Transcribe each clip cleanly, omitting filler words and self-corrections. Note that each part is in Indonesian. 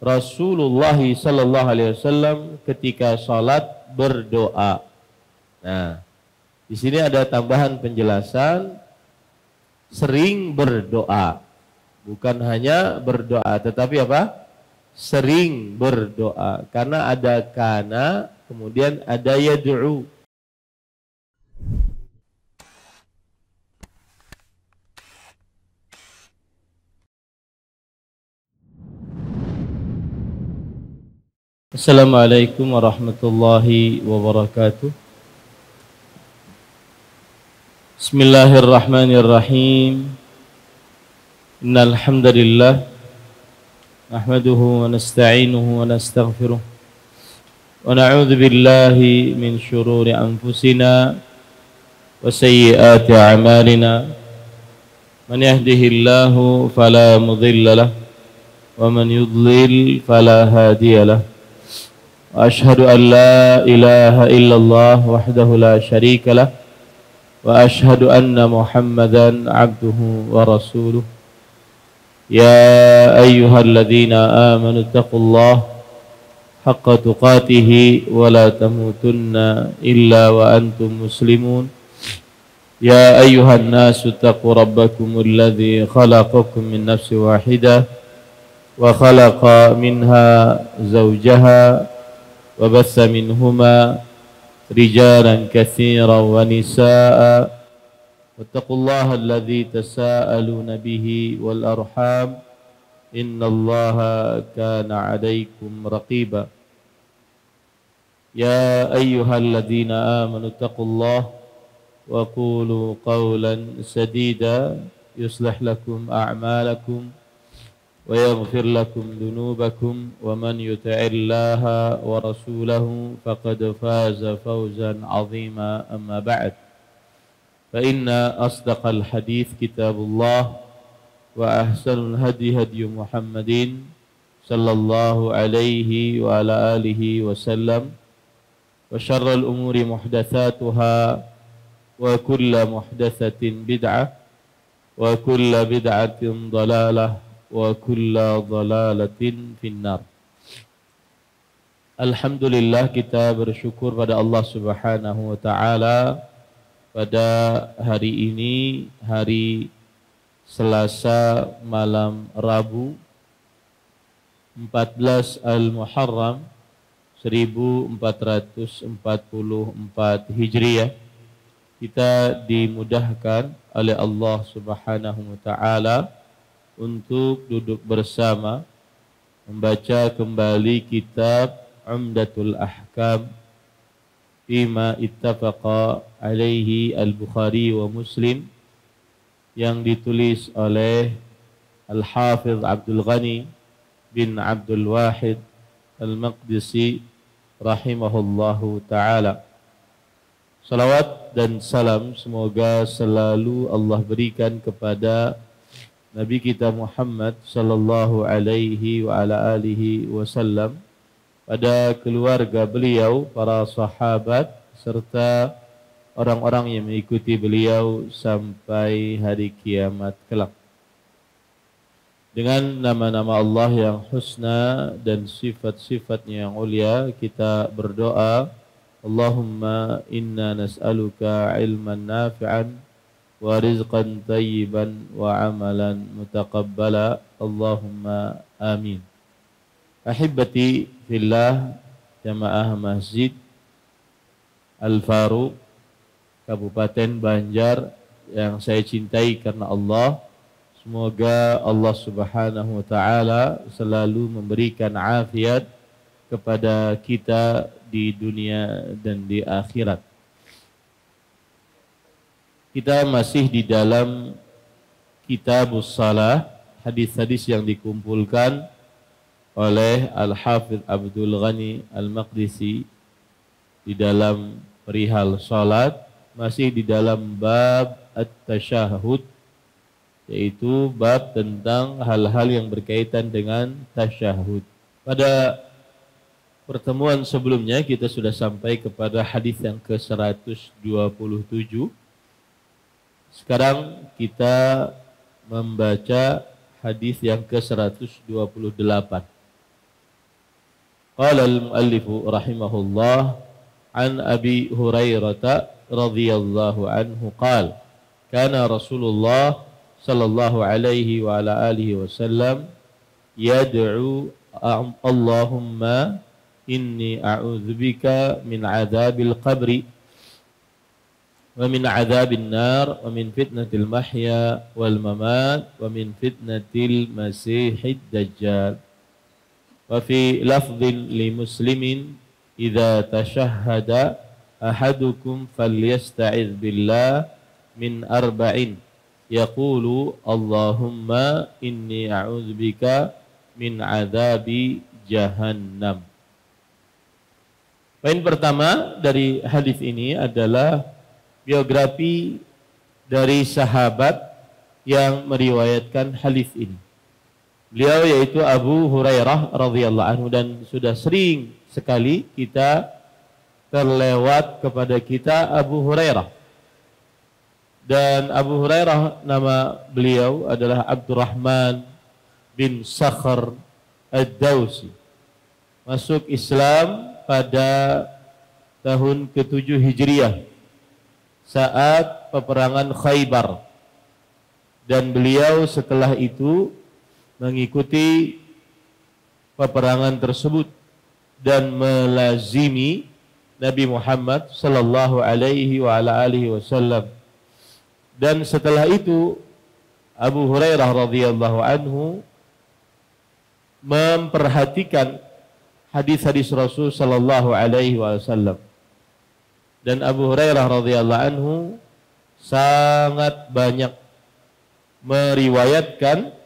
Rasulullah sallallahu alaihi wasallam ketika salat berdoa. Nah, di sini ada tambahan penjelasan, sering berdoa. Bukan hanya berdoa, tetapi apa? Sering berdoa. Karena ada kana, kemudian ada yad'u. Assalamualaikum warahmatullahi wabarakatuh. Bismillahirrahmanirrahim. Innal hamdalillah nahmaduhu wa nasta'inuhu wa nastaghfiruh wa na'udzu billahi min shururi anfusina wa sayyiati a'malina. Man yahdihillahu fala mudilla lahu wa man yudlil fala hadiya lahu. وأشهد أن لا إله إلا الله وحده لا شريك له وأشهد أن محمدا عبده ورسوله يا أيها الذين آمنوا اتقوا الله حق تقاته ولا تموتن إلا وأنتم مسلمون يا أيها الناس اتقوا ربكم الذي خلقكم من نفس واحدة وخلق منها زوجها وبث منهما رجالا كثيرا ونساء واتقوا الله الذي تساءلون به والأرحام إن الله كان عليكم رقيبا يا أيها الذين آمنوا اتقوا الله وقولوا قولا سديدا يصلح لكم أعمالكم ويغفر لكم ذنوبكم ومن يطع الله ورسوله فقد فاز فوزا عظيما أما بعد فإن أصدق الحديث كتاب الله وأحسن الهدي هدي محمد صلى الله عليه وعلى آله وسلم وشر الأمور محدثاتها وكل محدثة بدعة وكل بدعة ضلالة wa kulla dhalalatin finnar. Alhamdulillah, kita bersyukur pada Allah Subhanahu wa taala pada hari ini, hari Selasa malam Rabu 14 Al-Muharram 1444 Hijriah, kita dimudahkan oleh Allah Subhanahu wa taala untuk duduk bersama membaca kembali kitab Umdatul Ahkam bima ittafaqa alaihi Al-Bukhari wa Muslim yang ditulis oleh Al-Hafidh Abdul Ghani bin Abdul Wahid Al-Maqdisi rahimahullahu ta'ala. Salawat dan salam semoga selalu Allah berikan kepada Nabi kita Muhammad sallallahu alaihi wa ala alihi wasallam, pada keluarga beliau, para sahabat, serta orang-orang yang mengikuti beliau sampai hari kiamat kelak. Dengan nama-nama Allah yang husna dan sifat-sifatnya yang ulia, kita berdoa, Allahumma inna nas'aluka ilman nafi'an wa rizqan tayyiban wa amalan mutaqabbala, Allahumma amin. Ahibbati fillah, jamaah Masjid Al-Faruq Kabupaten Banjar yang saya cintai karena Allah, semoga Allah Subhanahu wa taala selalu memberikan afiat kepada kita di dunia dan di akhirat. Kita masih di dalam Kitabus Shalah, hadis-hadis yang dikumpulkan oleh Al-Hafidh Abdul Ghani Al-Maqdisi di dalam perihal salat, masih di dalam bab at-tasyahud, yaitu bab tentang hal-hal yang berkaitan dengan tasyahud. Pada pertemuan sebelumnya kita sudah sampai kepada hadis yang ke-127. Sekarang kita membaca hadis yang ke-128. Qala al-muallifu rahimahullah an Abi Hurairah radhiyallahu anhu qala kana Rasulullah sallallahu alaihi wa ala alihi wasallam yad'u Allahumma inni a'udzubika min adzabil qabri wa min adzabin nar wa min fitnatil mahya wal mamat wa min fitnatil masihid dajjal. Wa fi lafdhin li muslimin idza tashahhada ahadukum falyasta'iz billah min arba'in yaqulu Allahumma inni a'udzubika min adzabi jahannam. Poin pertama dari hadis ini adalah biografi dari sahabat yang meriwayatkan hadis ini. Beliau yaitu Abu Hurairah radhiyallahu anhu, dan sudah sering sekali kita terlewat kepada kita Abu Hurairah. Dan Abu Hurairah nama beliau adalah Abdurrahman bin Sakhr ad-Dawsi. Masuk Islam pada tahun ke-7 Hijriah saat peperangan Khaybar. Dan beliau setelah itu mengikuti peperangan tersebut dan melazimi Nabi Muhammad sallallahu alaihi wa ala alihi wasallam. Dan setelah itu Abu Hurairah radhiyallahu anhu memperhatikan hadis-hadis Rasul sallallahu alaihi wasallam. Dan Abu Hurairah radhiyallahu anhu sangat banyak meriwayatkan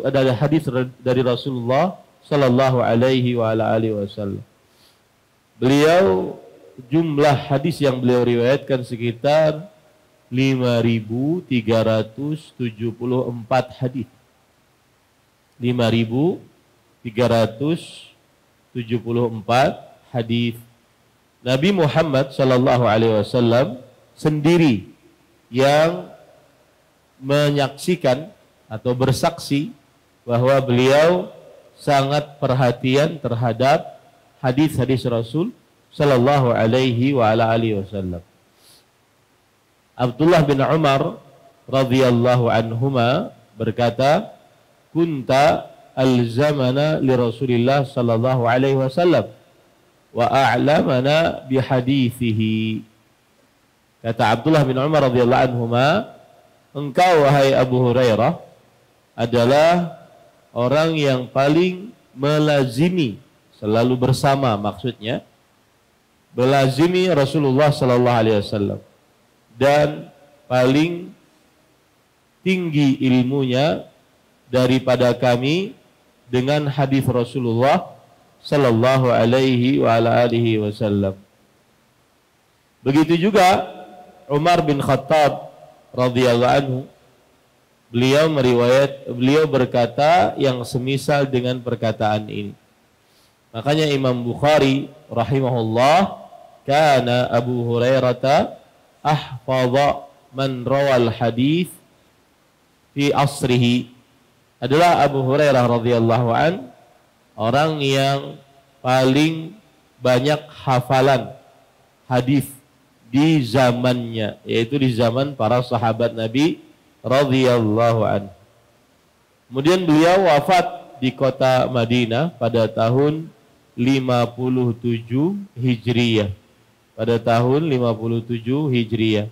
ada hadis dari Rasulullah sallallahu alaihi wa ala alihi wasallam. Beliau jumlah hadis yang beliau riwayatkan sekitar 5.374 hadis. 5.374 hadis. Nabi Muhammad sallallahu alaihi wasallam sendiri yang menyaksikan atau bersaksi bahwa beliau sangat perhatian terhadap hadis-hadis Rasul sallallahu alaihi wa ala alihi wasallam. Abdullah bin Umar radhiyallahu anhuma berkata, "Kunta al-zamana li Rasulillah sallallahu alaihi wasallam wa a'lamana bi hadithihi." Kata Abdullah bin Umar radhiyallahu anhuma, "Engkau wahai Abu Hurairah adalah orang yang paling melazimi, selalu bersama, maksudnya melazimi Rasulullah sallallahu alaihi wasallam, dan paling tinggi ilmunya daripada kami dengan hadis Rasulullah sallallahu alaihi wa ala alihi wasallam." Begitu juga Umar bin Khattab radhiyallahu anhu, beliau berkata yang semisal dengan perkataan ini. Makanya Imam Bukhari rahimahullah, kana Abu Hurairah ahfadha man rawal hadis fi asrihi. Adalah Abu Hurairah radhiyallahu an orang yang paling banyak hafalan hadis di zamannya, yaitu di zaman para sahabat Nabi radhiyallahu anhu. Kemudian beliau wafat di kota Madinah pada tahun 57 Hijriyah. Pada tahun 57 Hijriyah.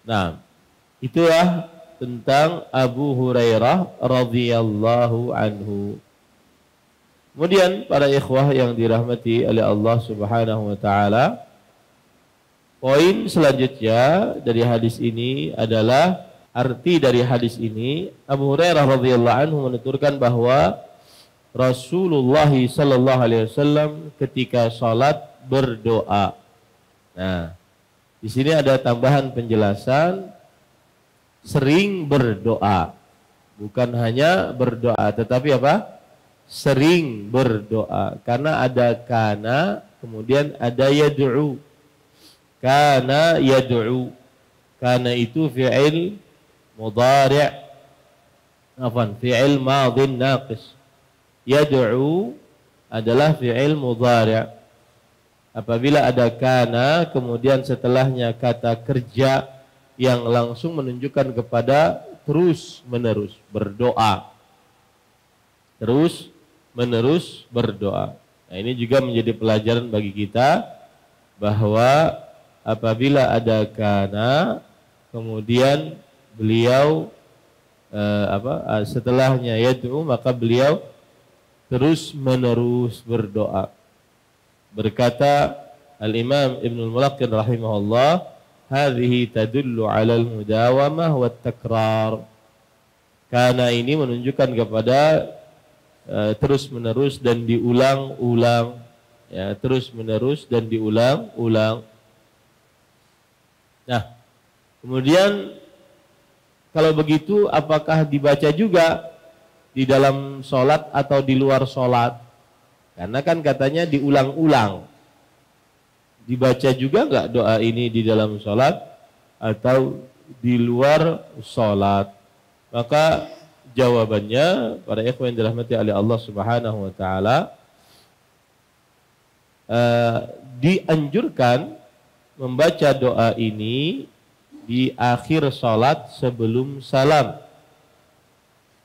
Nah, itulah tentang Abu Hurairah radhiyallahu anhu. Kemudian para ikhwah yang dirahmati oleh Allah Subhanahu wa taala, poin selanjutnya dari hadis ini adalah arti dari hadis ini. Abu Hurairah radhiyallahu anhu menuturkan bahwa Rasulullah sallallahu alaihi wasallam ketika salat berdoa. Nah, di sini ada tambahan penjelasan, sering berdoa. Bukan hanya berdoa, tetapi apa? Sering berdoa. Karena ada kana, kemudian ada yad'u. Kana yad'u. Kana itu fi'il mudhari', fi'il madhin naqis. Yad'u adalah fi'il mudhari'. Apabila ada kana kemudian setelahnya kata kerja yang langsung menunjukkan kepada terus menerus berdoa. Terus menerus berdoa. Nah, ini juga menjadi pelajaran bagi kita bahwa apabila ada kana kemudian beliau setelahnya yad'u, maka beliau terus menerus berdoa. Berkata Al-Imam Ibnul Mulaqqin rahimahullah, hadhihi tadullu 'ala al-mudawamah wat takrar. Karena ini menunjukkan kepada terus menerus dan diulang-ulang, ya, terus menerus dan diulang-ulang. Nah, kemudian kalau begitu apakah dibaca juga di dalam sholat atau di luar sholat? Karena kan katanya diulang-ulang. Dibaca juga nggak doa ini di dalam sholat atau di luar sholat? Maka jawabannya, para ikhwan yang dirahmati oleh Allah Subhanahu wa taala, dianjurkan membaca doa ini di akhir sholat sebelum salam.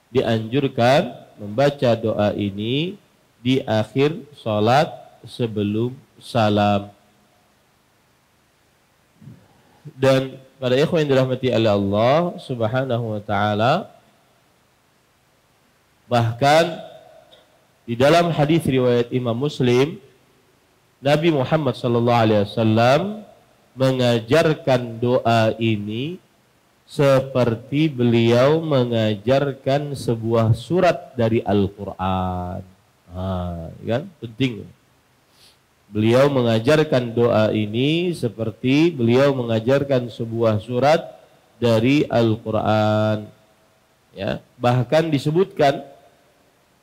Dianjurkan membaca doa ini di akhir sholat sebelum salam. Dan pada ikhwan yang dirahmati oleh Allah Subhanahu wa taala, bahkan di dalam hadis riwayat Imam Muslim, Nabi Muhammad sallallahu alaihi wasallam mengajarkan doa ini seperti beliau mengajarkan sebuah surat dari Al-Quran. Kan penting. Beliau mengajarkan doa ini seperti beliau mengajarkan sebuah surat dari Al-Quran. Ya, bahkan disebutkan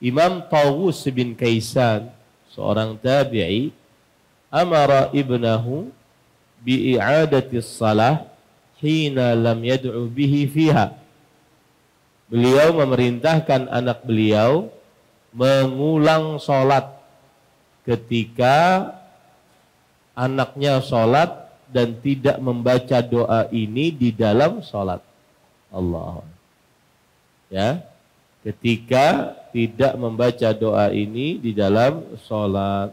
Imam Tawus bin Kaisan, seorang tabi'i, amara ibnahu bi'i'adati salah hina lam yad'u bihi fiha. Beliau memerintahkan anak beliau mengulang sholat ketika anaknya sholat dan tidak membaca doa ini di dalam sholat. Allah. Ya, ketika tidak membaca doa ini di dalam sholat.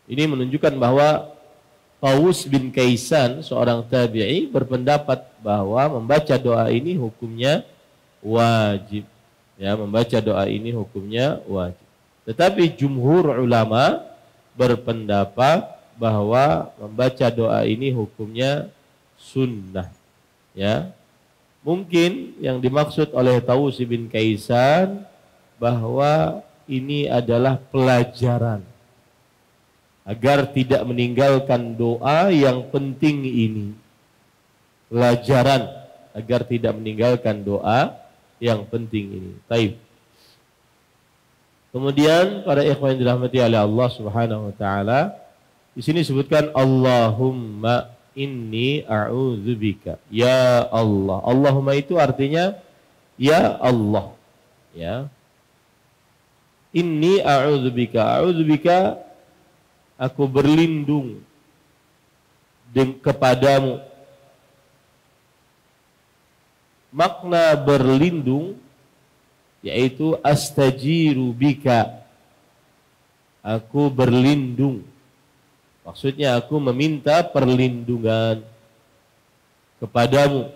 Ini menunjukkan bahwa Tawus bin Kaisan, seorang tabi'i, berpendapat bahwa membaca doa ini hukumnya wajib. Ya, membaca doa ini hukumnya wajib. Tetapi jumhur ulama berpendapat bahwa membaca doa ini hukumnya sunnah. Ya, mungkin yang dimaksud oleh Tawus bin Kaisan bahwa ini adalah pelajaran agar tidak meninggalkan doa yang penting ini. Pelajaran agar tidak meninggalkan doa yang penting ini. Baik. Kemudian para ikhwan yang dirahmati oleh Allah Subhanahu wa taala, di sini disebutkan Allahumma inni a'udzubika. Ya Allah. Allahumma itu artinya ya Allah. Ya. Inni a'udzubika. A'udzubika, aku berlindung kepadamu. Makna berlindung yaitu astajiru bika. Aku berlindung. Maksudnya aku meminta perlindungan kepadamu.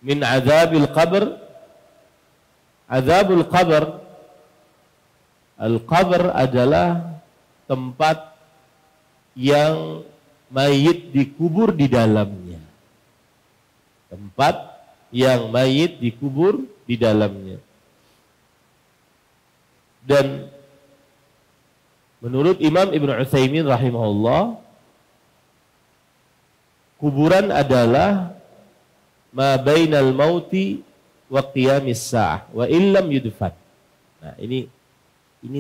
Min azabil qabr. Azabul qabr, al-qabr adalah tempat yang mayit dikubur di dalamnya. Tempat yang mayit dikubur di dalamnya. Dan menurut Imam Ibn Utsaimin rahimahullah, kuburan adalah ma bainal mauti wa qiyamis sa'ah wa illam yudfan. Nah, ini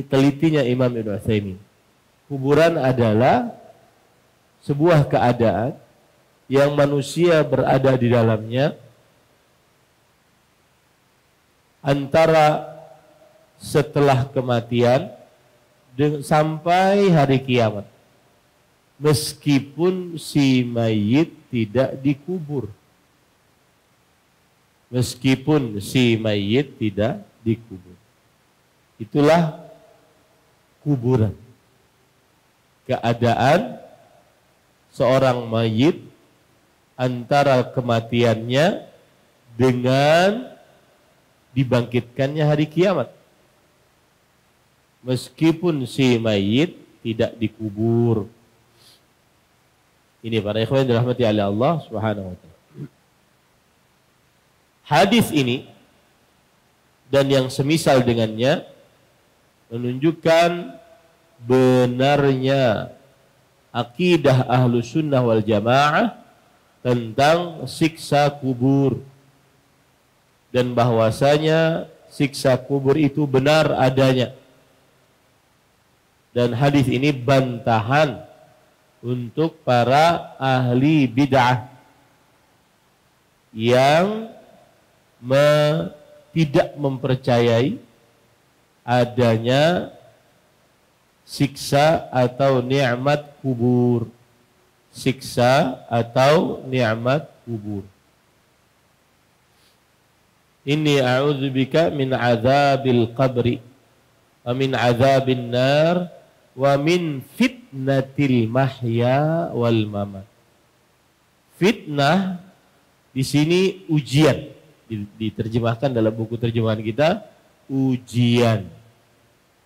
telitinya Imam Ibn Utsaimin. Kuburan adalah sebuah keadaan yang manusia berada di dalamnya antara setelah kematian sampai hari kiamat, meskipun si mayit tidak dikubur. Meskipun si mayit tidak dikubur. Itulah kuburan. Keadaan seorang mayit antara kematiannya dengan dibangkitkannya hari kiamat. Meskipun si mayit tidak dikubur. Ini para ikhwan yang dirahmati oleh Allah Subhanahu wa taala. Hadis ini dan yang semisal dengannya menunjukkan benarnya akidah ahlu sunnah wal jamaah tentang siksa kubur, dan bahwasanya siksa kubur itu benar adanya. Dan hadis ini bantahan untuk para ahli bid'ah yang tidak mempercayai adanya siksa atau nikmat kubur. Siksa atau nikmat kubur. Inni a'udzubika min azabil qabri wa min azabin nar wa min fitnatil mahya wal mamat. Fitnah di sini ujian. Diterjemahkan dalam buku terjemahan kita ujian.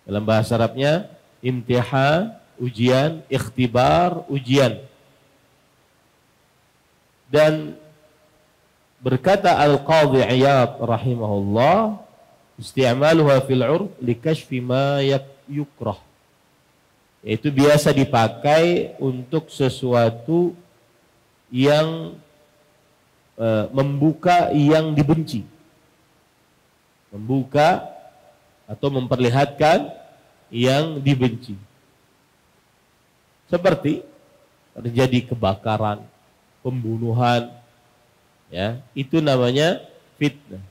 Dalam bahasa Arabnya imtihan, ujian, ikhtibar, ujian. Dan berkata Al-Qadhi Iyad rahimahullah, isti'maluha fil 'urf li kashfi ma yukrah. Yaitu biasa dipakai untuk sesuatu yang membuka yang dibenci, membuka atau memperlihatkan yang dibenci, seperti terjadi kebakaran, pembunuhan, ya, itu namanya fitnah.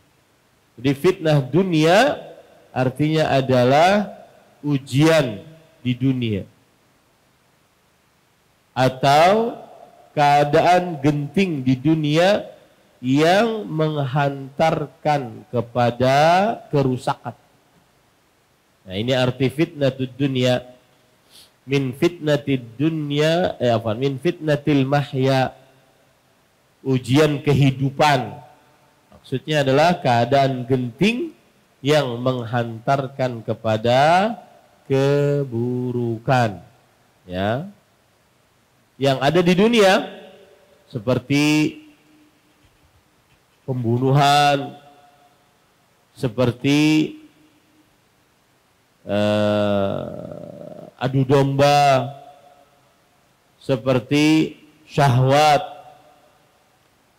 Jadi fitnah dunia artinya adalah ujian di dunia atau keadaan genting di dunia yang menghantarkan kepada kerusakan. Nah, ini arti fitnatud dunya. Min fitnatid dunya, min fitnatil mahya, ujian kehidupan. Maksudnya adalah keadaan genting yang menghantarkan kepada keburukan, ya, yang ada di dunia, seperti pembunuhan, seperti adu domba, seperti syahwat.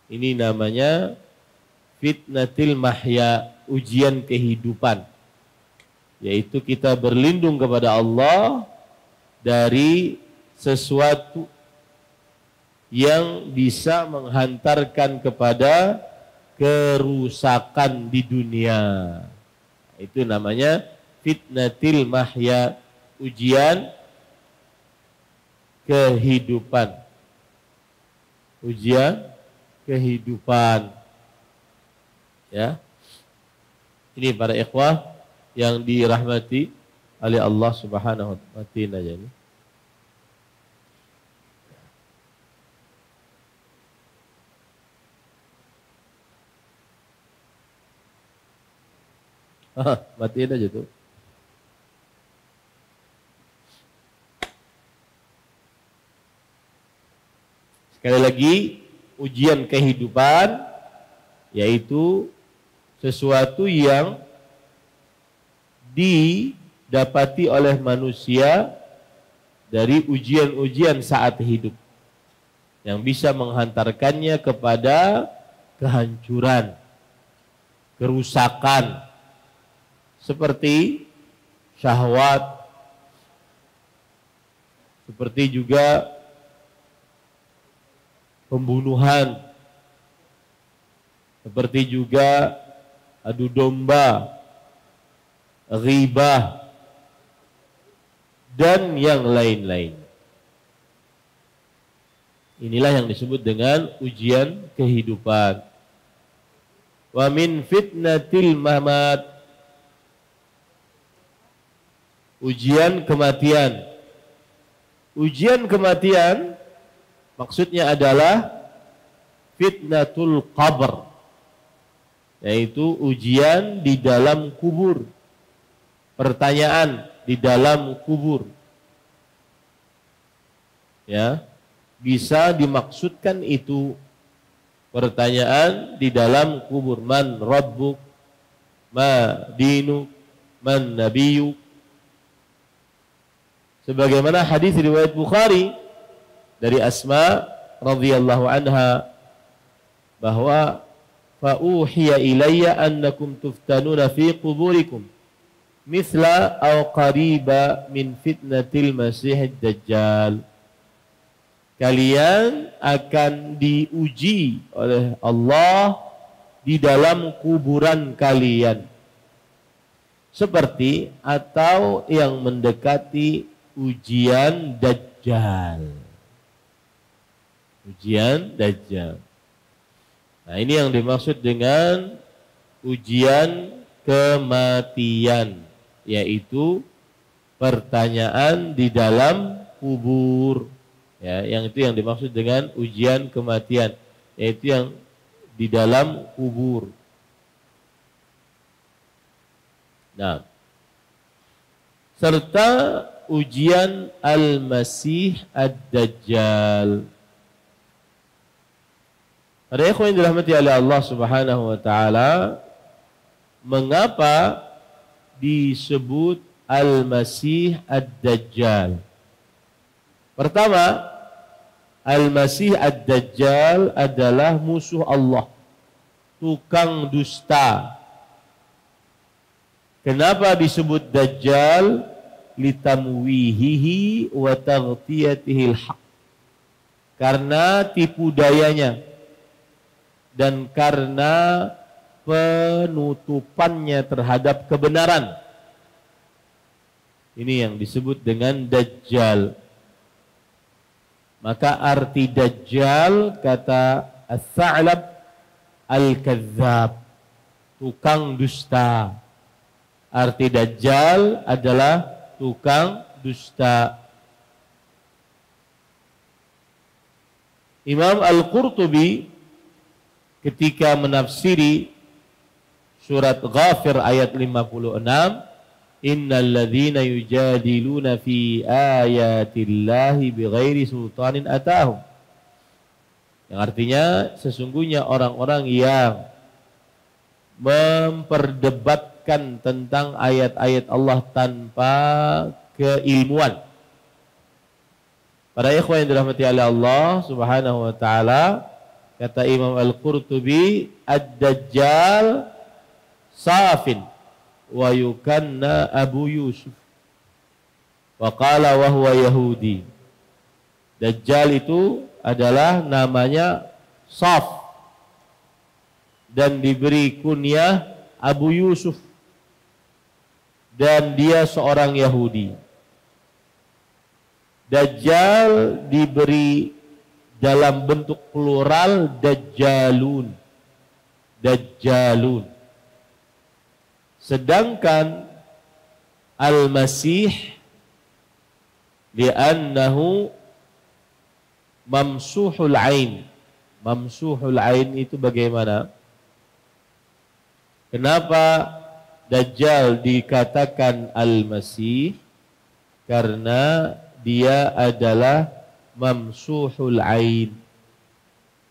Ini namanya fitnatil mahya, ujian kehidupan, yaitu kita berlindung kepada Allah dari sesuatu yang bisa menghantarkan kepada kerusakan di dunia. Itu namanya fitnatil mahya, ujian kehidupan. Ujian kehidupan. Ya. Ini para ikhwah yang dirahmati oleh Allah Subhanahu wa taala. Matiin aja tuh. Sekali lagi, ujian kehidupan yaitu sesuatu yang didapati oleh manusia dari ujian-ujian saat hidup yang bisa menghantarkannya kepada kehancuran, kerusakan, seperti syahwat, seperti juga pembunuhan, seperti juga adu domba, ghibah, dan yang lain-lain. Inilah yang disebut dengan ujian kehidupan. Wa min fitnatil mamat, ujian kematian. Ujian kematian maksudnya adalah fitnatul qabr, yaitu ujian di dalam kubur, pertanyaan di dalam kubur. Ya, bisa dimaksudkan itu pertanyaan di dalam kubur. Man rabbuk, ma dinuk, man nabiyuk. Sebagaimana hadis riwayat Bukhari dari Asma radhiyallahu anha bahwa fa uhiya ilayya annakum tuftanuna fi quburikum mithla aw qariba min fitnatil masihid dajjal. Kalian akan diuji oleh Allah di dalam kuburan kalian seperti atau yang mendekati ujian Dajjal. Ujian Dajjal. Nah, ini yang dimaksud dengan ujian kematian, yaitu pertanyaan di dalam kubur. Ya, yang itu yang dimaksud dengan ujian kematian, yaitu yang di dalam kubur. Nah, serta ujian Al-Masih Ad-Dajjal. Para ikhwan yang dirahmati oleh Allah Subhanahu wa taala, mengapa disebut Al-Masih Ad-Dajjal? Pertama, Al-Masih Ad-Dajjal adalah musuh Allah, tukang dusta. Kenapa disebut Dajjal? Litamwihihi wa taghtiyatihil haq. Karena tipu dayanya dan karena penutupannya terhadap kebenaran. Ini yang disebut dengan Dajjal. Maka arti Dajjal kata As-Sa'lab Al-Kadzab, tukang dusta. Arti Dajjal adalah tukang dusta. Imam Al-Qurtubi ketika menafsiri surat Ghafir ayat 56, innal ladzina yujadiluna fi ayatillahi bighairi sultanin atahum. Yang artinya sesungguhnya orang-orang yang memperdebatkan tentang ayat-ayat Allah tanpa keilmuan. Para ikhwan yang dirahmati oleh Allah Subhanahu wa taala, kata Imam Al-Qurtubi, Ad-Dajjal safin wa yukanna Abu Yusuf wa qala wa huwa Yahudi. Dajjal itu adalah namanya Saf dan diberi kunyah Abu Yusuf dan dia seorang Yahudi. Dajjal diberi dalam bentuk plural Dajjalun. Dajjalun. Sedangkan Al-Masih li'annahu mamsuhul ain. Mamsuhul ain itu bagaimana? Kenapa Dajjal dikatakan Al-Masih? Karena dia adalah mamsuhul ain,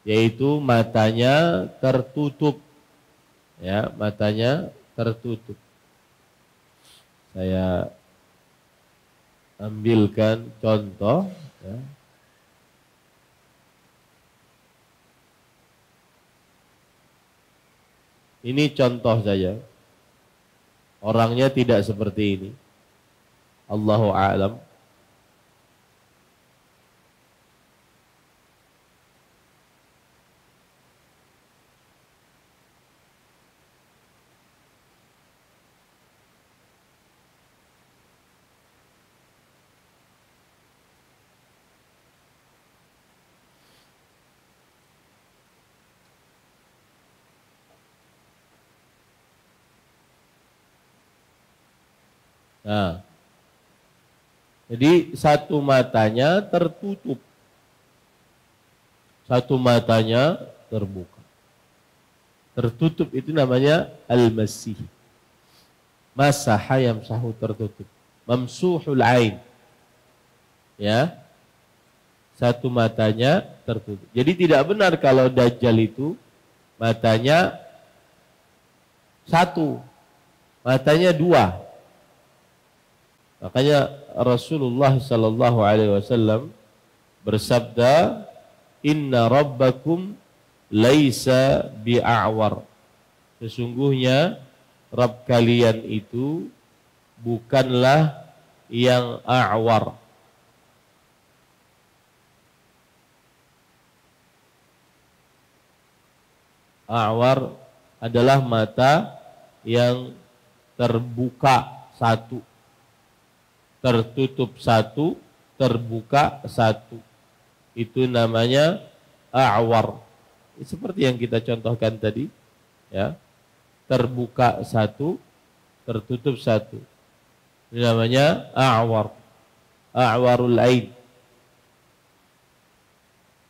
yaitu matanya tertutup. Ya, matanya tertutup. Saya ambilkan contoh. Ya. Ini contoh saja. Orangnya tidak seperti ini. Allahu a'lam. Nah, jadi satu matanya tertutup, satu matanya terbuka. Tertutup itu namanya al-masih. Masaha yamsahu, tertutup. Mamsuhul ain. Ya. Satu matanya tertutup. Jadi tidak benar kalau Dajjal itu matanya satu, matanya dua. Makanya Rasulullah sallallahu alaihi wasallam bersabda, "Inna rabbakum laisa bi'awar." Sesungguhnya Rabb kalian itu bukanlah yang a'war. A'war adalah mata yang terbuka satu, tertutup satu, terbuka satu. Itu namanya a'war. Seperti yang kita contohkan tadi, ya. Terbuka satu, tertutup satu. Ini namanya a'war. A'warul ain.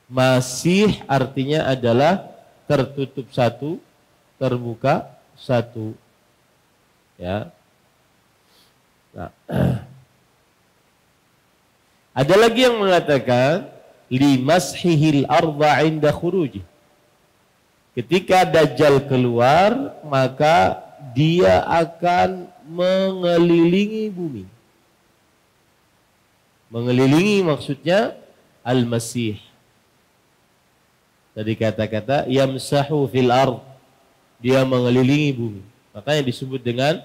Masih artinya adalah tertutup satu, terbuka satu. Ya. Nah. Ada lagi yang mengatakan limashihil arda 'inda khuruji. Ketika Dajjal keluar, maka dia akan mengelilingi bumi. Mengelilingi maksudnya al-masih. Tadi kata-kata yamsahu fil ard, dia mengelilingi bumi. Makanya disebut dengan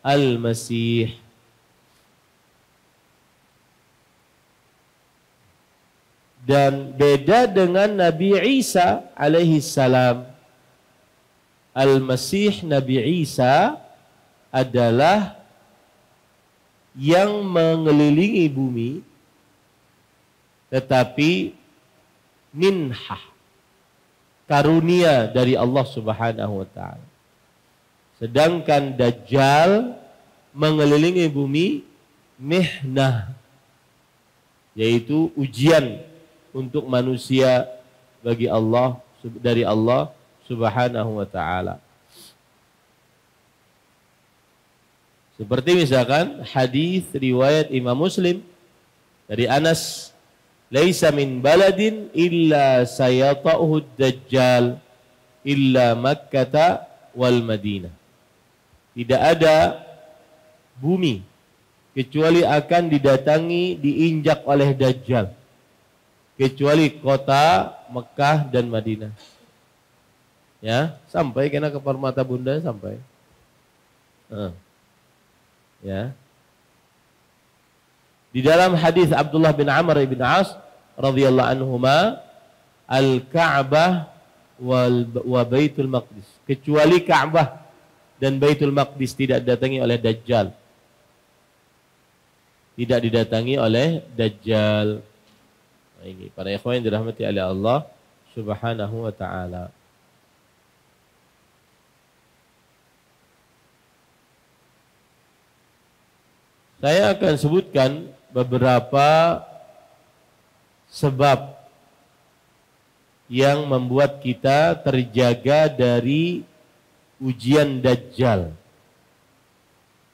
al-masih. Dan beda dengan Nabi Isa alaihi salam. Al-Masih Nabi Isa adalah yang mengelilingi bumi, tetapi minhah, karunia dari Allah Subhanahu wa taala. Sedangkan Dajjal mengelilingi bumi mihnah, yaitu ujian untuk manusia bagi Allah, dari Allah Subhanahu wa taala. Seperti misalkan hadis riwayat Imam Muslim dari Anas, "Laisa min baladin illa sayata'uhu Dajjal illa Makkah wal Madinah." Tidak ada bumi kecuali akan didatangi, diinjak oleh Dajjal, kecuali kota Mekah dan Madinah. Ya, sampai kena ke permata bunda sampai. Ya. Di dalam hadis Abdullah bin Amr bin As radhiyallahu anhuma, al-Ka'bah wa Baitul Maqdis, kecuali Ka'bah dan Baitul Maqdis tidak didatangi oleh Dajjal. Tidak didatangi oleh Dajjal. Nah, ini para ikhwan yang dirahmati oleh Allah Subhanahu wa taala. Saya akan sebutkan beberapa sebab yang membuat kita terjaga dari ujian Dajjal.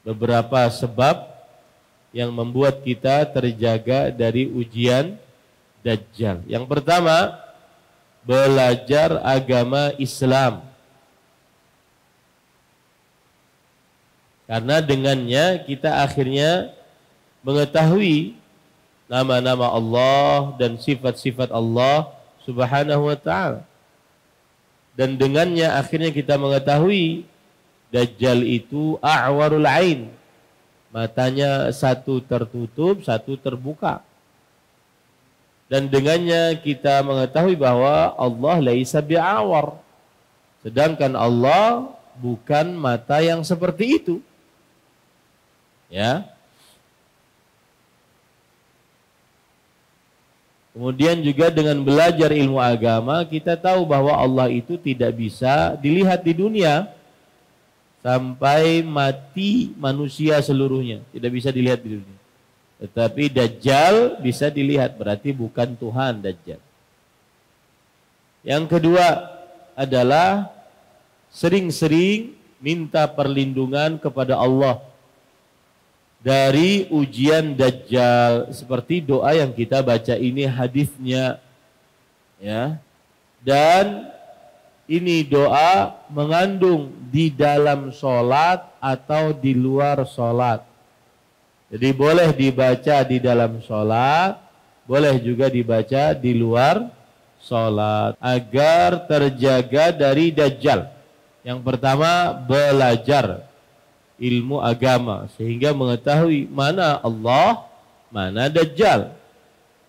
Beberapa sebab yang membuat kita terjaga dari ujian Dajjal. Yang pertama, belajar agama Islam. Karena dengannya kita akhirnya mengetahui nama-nama Allah dan sifat-sifat Allah Subhanahu wa ta'ala. Dan dengannya akhirnya kita mengetahui Dajjal itu a'warul ain. Matanya satu tertutup, satu terbuka. Dan dengannya kita mengetahui bahwa Allah laisa bi'awar. Sedangkan Allah bukan mata yang seperti itu. Ya. Kemudian juga dengan belajar ilmu agama kita tahu bahwa Allah itu tidak bisa dilihat di dunia. sampai mati manusia seluruhnya, tidak bisa dilihat di dunia. Tetapi Dajjal bisa dilihat, berarti bukan Tuhan Dajjal. Yang kedua adalah sering-sering minta perlindungan kepada Allah dari ujian Dajjal, seperti doa yang kita baca ini hadisnya, ya. Dan ini doa mengandung di dalam sholat atau di luar sholat. Jadi boleh dibaca di dalam sholat, boleh juga dibaca di luar sholat, agar terjaga dari Dajjal. Yang pertama, belajar ilmu agama sehingga mengetahui mana Allah, mana Dajjal.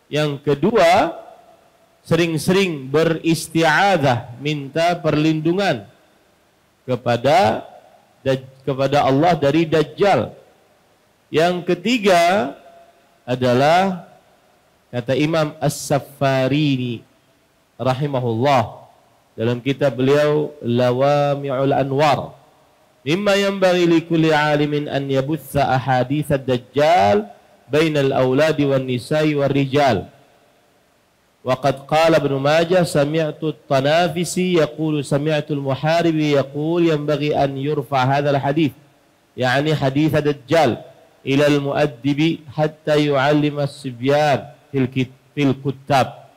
Yang kedua, sering-sering beristi'adzah, minta perlindungan kepada Allah dari Dajjal. Yang ketiga adalah kata Imam As-Saffarini rahimahullah dalam kitab beliau Lawami'ul Anwar, mimma yanbaghi likulli 'alimin an yabutha ahadits ad-dajjal bainal auladi wan nisa'i war rijal. Waqad qala Ibnu Majah sami'tu at-Tanafisi yaqulu sami'tu al-Muharibi yaqul yanbaghi an yurfa hadha al-hadits, yani hadits ad-dajjal ila al-muaddibi hatta yu'allima as-sibyan fil kutab.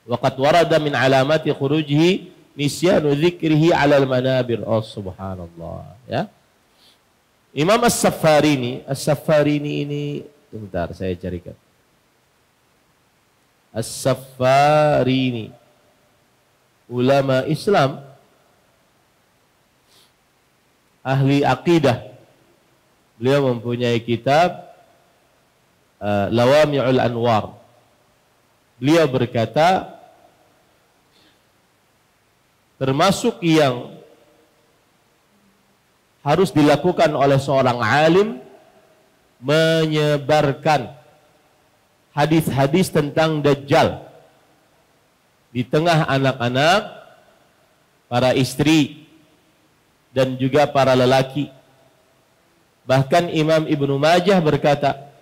Waqad warada min alamati khurujihi nisyanu dzikrihi 'ala al-manabir. Oh subhanallah, ya. Imam As-Saffarini ini sebentar saya carikan. As-Saffarini, ulama Islam, ahli akidah. Beliau mempunyai kitab Lawami'ul Anwar. Beliau berkata, termasuk yang harus dilakukan oleh seorang alim, menyebarkan hadis-hadis tentang Dajjal di tengah anak-anak, para istri, dan juga para lelaki. Bahkan Imam Ibnu Majah berkata,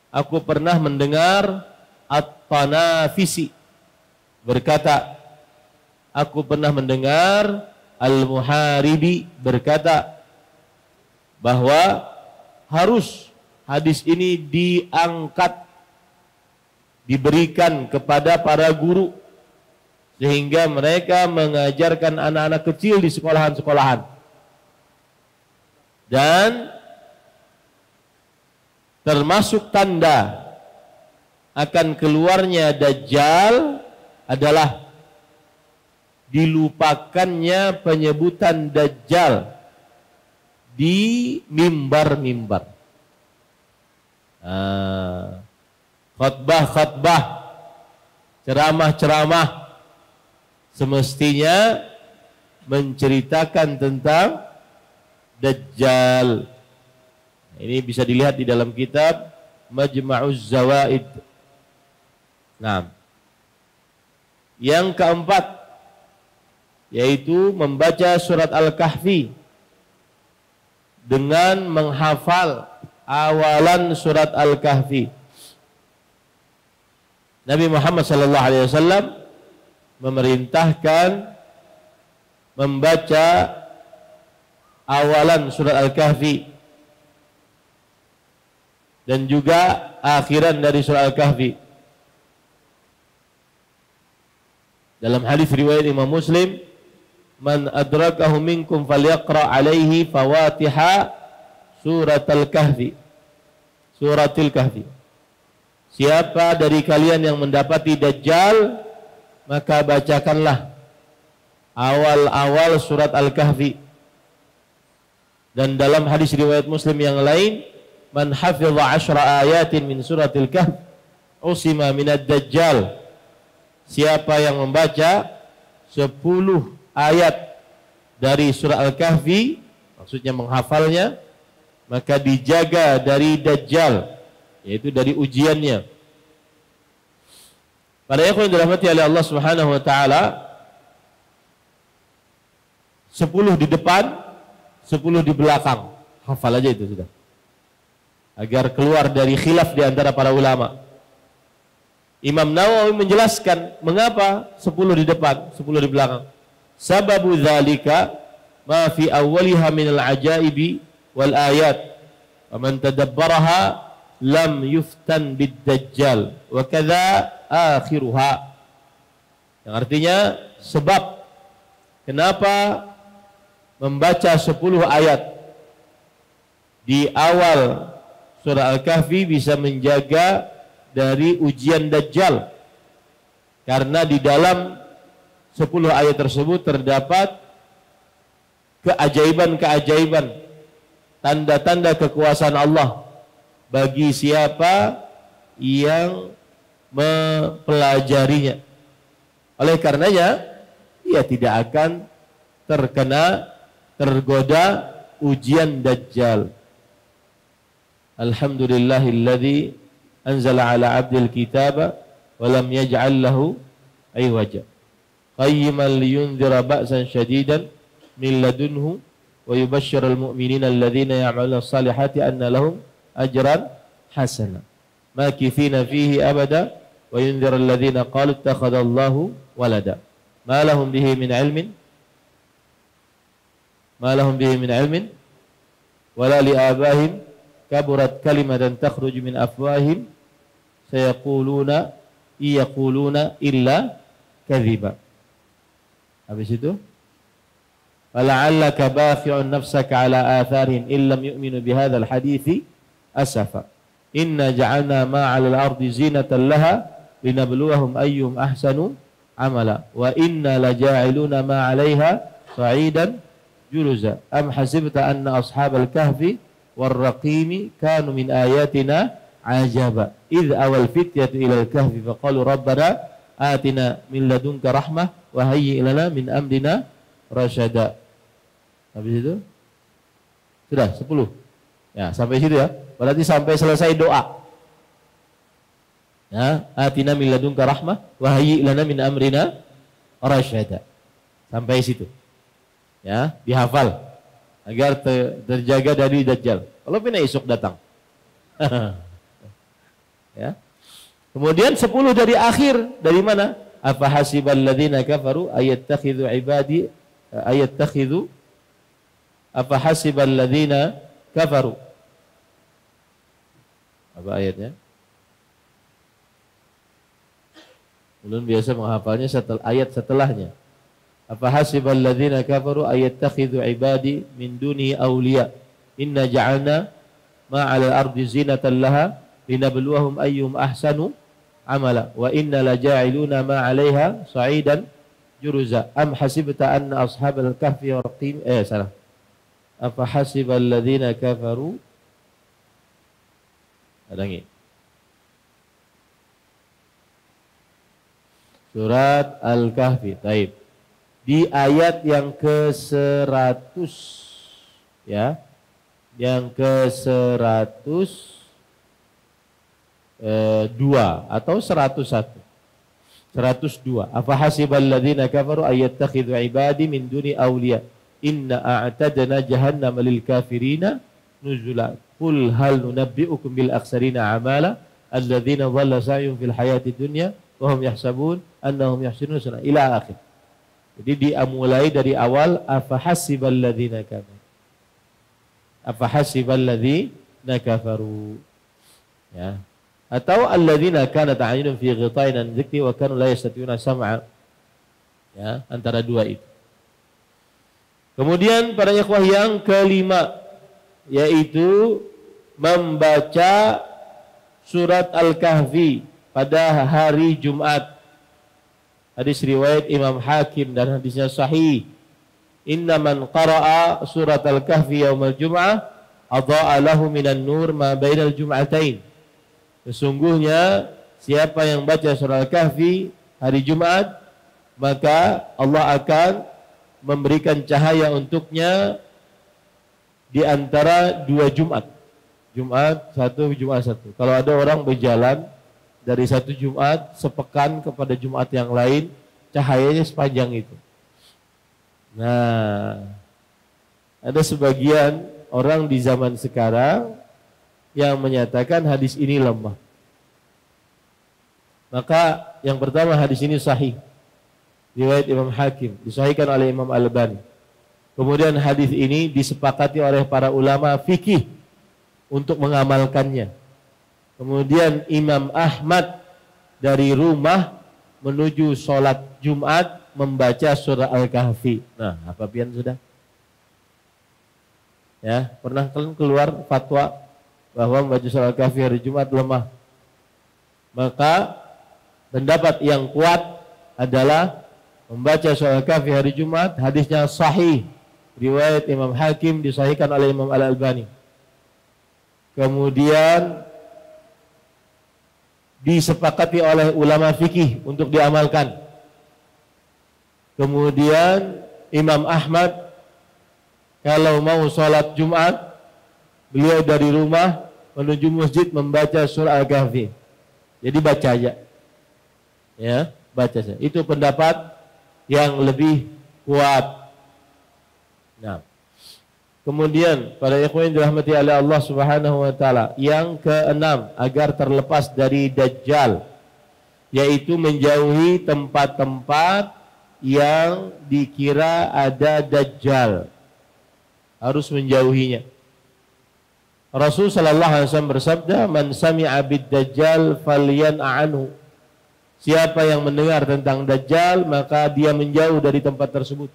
aku pernah mendengar At-Tanafisi berkata, aku pernah mendengar Al-Muharibi berkata bahwa harus hadis ini diangkat, diberikan kepada para guru sehingga mereka mengajarkan anak-anak kecil di sekolahan-sekolahan. Dan termasuk tanda akan keluarnya Dajjal adalah dilupakannya penyebutan Dajjal di mimbar-mimbar. Khutbah-khutbah, ceramah-ceramah semestinya menceritakan tentang Dajjal. Ini bisa dilihat di dalam kitab Majma'uz Zawaid. Nah, yang keempat yaitu membaca surat Al-Kahfi dengan menghafal awalan surat Al-Kahfi. Nabi Muhammad SAW memerintahkan membaca awalan surat Al-Kahfi dan juga akhiran dari surah Al-Kahfi. Dalam hadis riwayat Imam Muslim, man adrakahu minkum falyaqra alaihi fawatiha suratul kahfi. Suratul kahfi. Siapa dari kalian yang mendapati Dajjal, maka bacakanlah awal-awal surat Al-Kahfi. Dan dalam hadis riwayat Muslim yang lain, man hafidha 10 ayatin min suratil kahf usima minad dajjal. Siapa yang membaca 10 ayat dari surah Al-Kahfi, maksudnya menghafalnya, maka dijaga dari Dajjal, yaitu dari ujiannya. Para ikhwan yang dirahmati oleh Allah Subhanahu wa taala, 10 di depan, 10 di belakang. Hafal aja itu sudah. Agar keluar dari khilaf di antara para ulama. Imam Nawawi menjelaskan mengapa 10 di depan, 10 di belakang. Sababu dzalika ma fi awwaliha min al-ajaibi wal ayat. Wa man tadabbaraha lam yuftan bid-dajjal wa kadza akhiruha. Yang artinya sebab kenapa membaca 10 ayat di awal surah Al-Kahfi bisa menjaga dari ujian Dajjal. Karena di dalam 10 ayat tersebut terdapat keajaiban-keajaiban, tanda-tanda kekuasaan Allah bagi siapa yang mempelajarinya. Oleh karenanya, ia tidak akan tergoda ujian Dajjal. Alhamdulillahilladzi anzala ala abdil kitaba wa lam yaj'al lahu aywaja qayyiman liyunzira ba'san shadidan min ladunhu wa yubashshiral mu'minina alladhina ya'maluna as-salihati anna lahum ajran hasana makithina fihi abada wa yunzira alladhina qalu ittakhadallahu walada ma lahum bihi min ilmin wala li abahim kaburat kalimatan takhruju min afwahim sayaquluna illa kadhiba. Habis itu fala'allaka baqi'un nafsaka ala atharihim illam yu'minu bihadzal hadithi asafa inna ja'alna ma 'alal ardi zinatan laha linabluwahum ayyuhum ahsanu amala wa inna laja'iluna ma 'alaiha sa'idan juruza am hasibta anna ashabal kahfi warraqimi kanu min ayatina ajaba idh awal fityatu ilal kahfi faqalu rabbana atina min ladunka rahmah wa hayyi lana min amrina rasyada. Habis itu sudah 10 ya, sampai situ ya, berarti sampai selesai doa ya, atina min ladunka rahmah wa hayyi lana min amrina rasyada, sampai situ ya, dihafal agar terjaga dari Dajjal kalau pina esok datang. Ya. Kemudian 10 dari akhir dari mana? Afa hasibal ladzina kafaru ayattakhidhu ibadi ayattakhidhu afa hasibal ladzina kafaru. Apa ayatnya? Ulun biasa menghafalnya setelah ayat setelahnya. Afa hasibal ladzina kafaru ayattakhidhu ibadi min duni awliya inna ja'alna ma 'alal ardi zinatan laha linabluwahum ayyuhum ahsanu amala wa inna laja'iluna ma 'alaiha sa'idan juruza am hasibta anna ashabal kahfi warqim salah afa hasibal ladzina kafaru adangi surat Al-Kahfi. Taib di ayat yang ke-100 ya, yang ke-100 2 atau 101 102 afa hasibal ladzina kafaru ayattakhidhu ibadi min duni awliya inna a'tadna jahannama lil kafirina nuzula qul hal nunabbi'ukum bil akhsarina amala alladzina dhalla sa'yuhum fil hayati dunya wa hum yahsabun annahum yuhsinuna sun'a ila akhir. Jadi dimulai dari awal afa hasibal ladzina kafaru afa hasibal ladzina kafaru ya, atau alladzina kanat a'yunum fi ghita'in an dzikri wa kanu la yastati'una sam'a ya, antara dua itu. Kemudian pada ikhwah yang kelima yaitu membaca surat Al-Kahfi pada hari Jumat. Hadis riwayat Imam Hakim dan hadisnya sahih. Inna man qara'a surat Al-Kahfi yaumal jum'ah adha'a lahu minan nur ma bainal jum'atain. Sesungguhnya siapa yang baca surah Al-Kahfi hari Jumat, maka Allah akan memberikan cahaya untuknya di antara 2 Jumat. Jumat satu, Jumat satu. Kalau ada orang berjalan dari satu Jumat sepekan kepada Jumat yang lain, cahayanya sepanjang itu. Nah, Ada sebagian orang di zaman sekarang yang menyatakan hadis ini lemah. Maka yang pertama, hadis ini sahih, riwayat Imam Hakim, disahihkan oleh Imam Al-Albani. Kemudian hadis ini disepakati oleh para ulama fikih untuk mengamalkannya. Kemudian Imam Ahmad dari rumah menuju sholat Jumat membaca surah Al-Kahfi. Nah, apa pian sudah? Ya, pernah kalian keluar fatwa bahwa membaca surah Al-Kahfi hari Jumat lemah? Maka pendapat yang kuat adalah membaca surah Al-Kahfi hari Jumat, hadisnya sahih, riwayat Imam Hakim, disahihkan oleh Imam Al-Albani. Kemudian disepakati oleh ulama fikih untuk diamalkan. Kemudian Imam Ahmad kalau mau sholat Jumat, beliau dari rumah menuju masjid membaca surah Al-Kahfi. Jadi baca aja. Ya, baca saja. Itu pendapat yang lebih kuat. Nah, kemudian pada ikhwan yang dirahmati oleh Allah Subhanahu wa taala, yang keenam agar terlepas dari dajjal, yaitu menjauhi tempat-tempat yang dikira ada dajjal. Harus menjauhinya. Rasul sallallahu alaihi wasallam bersabda, "Man sami'a bid-dajjal falyan'a anhu." Siapa yang mendengar tentang dajjal, maka dia menjauh dari tempat tersebut.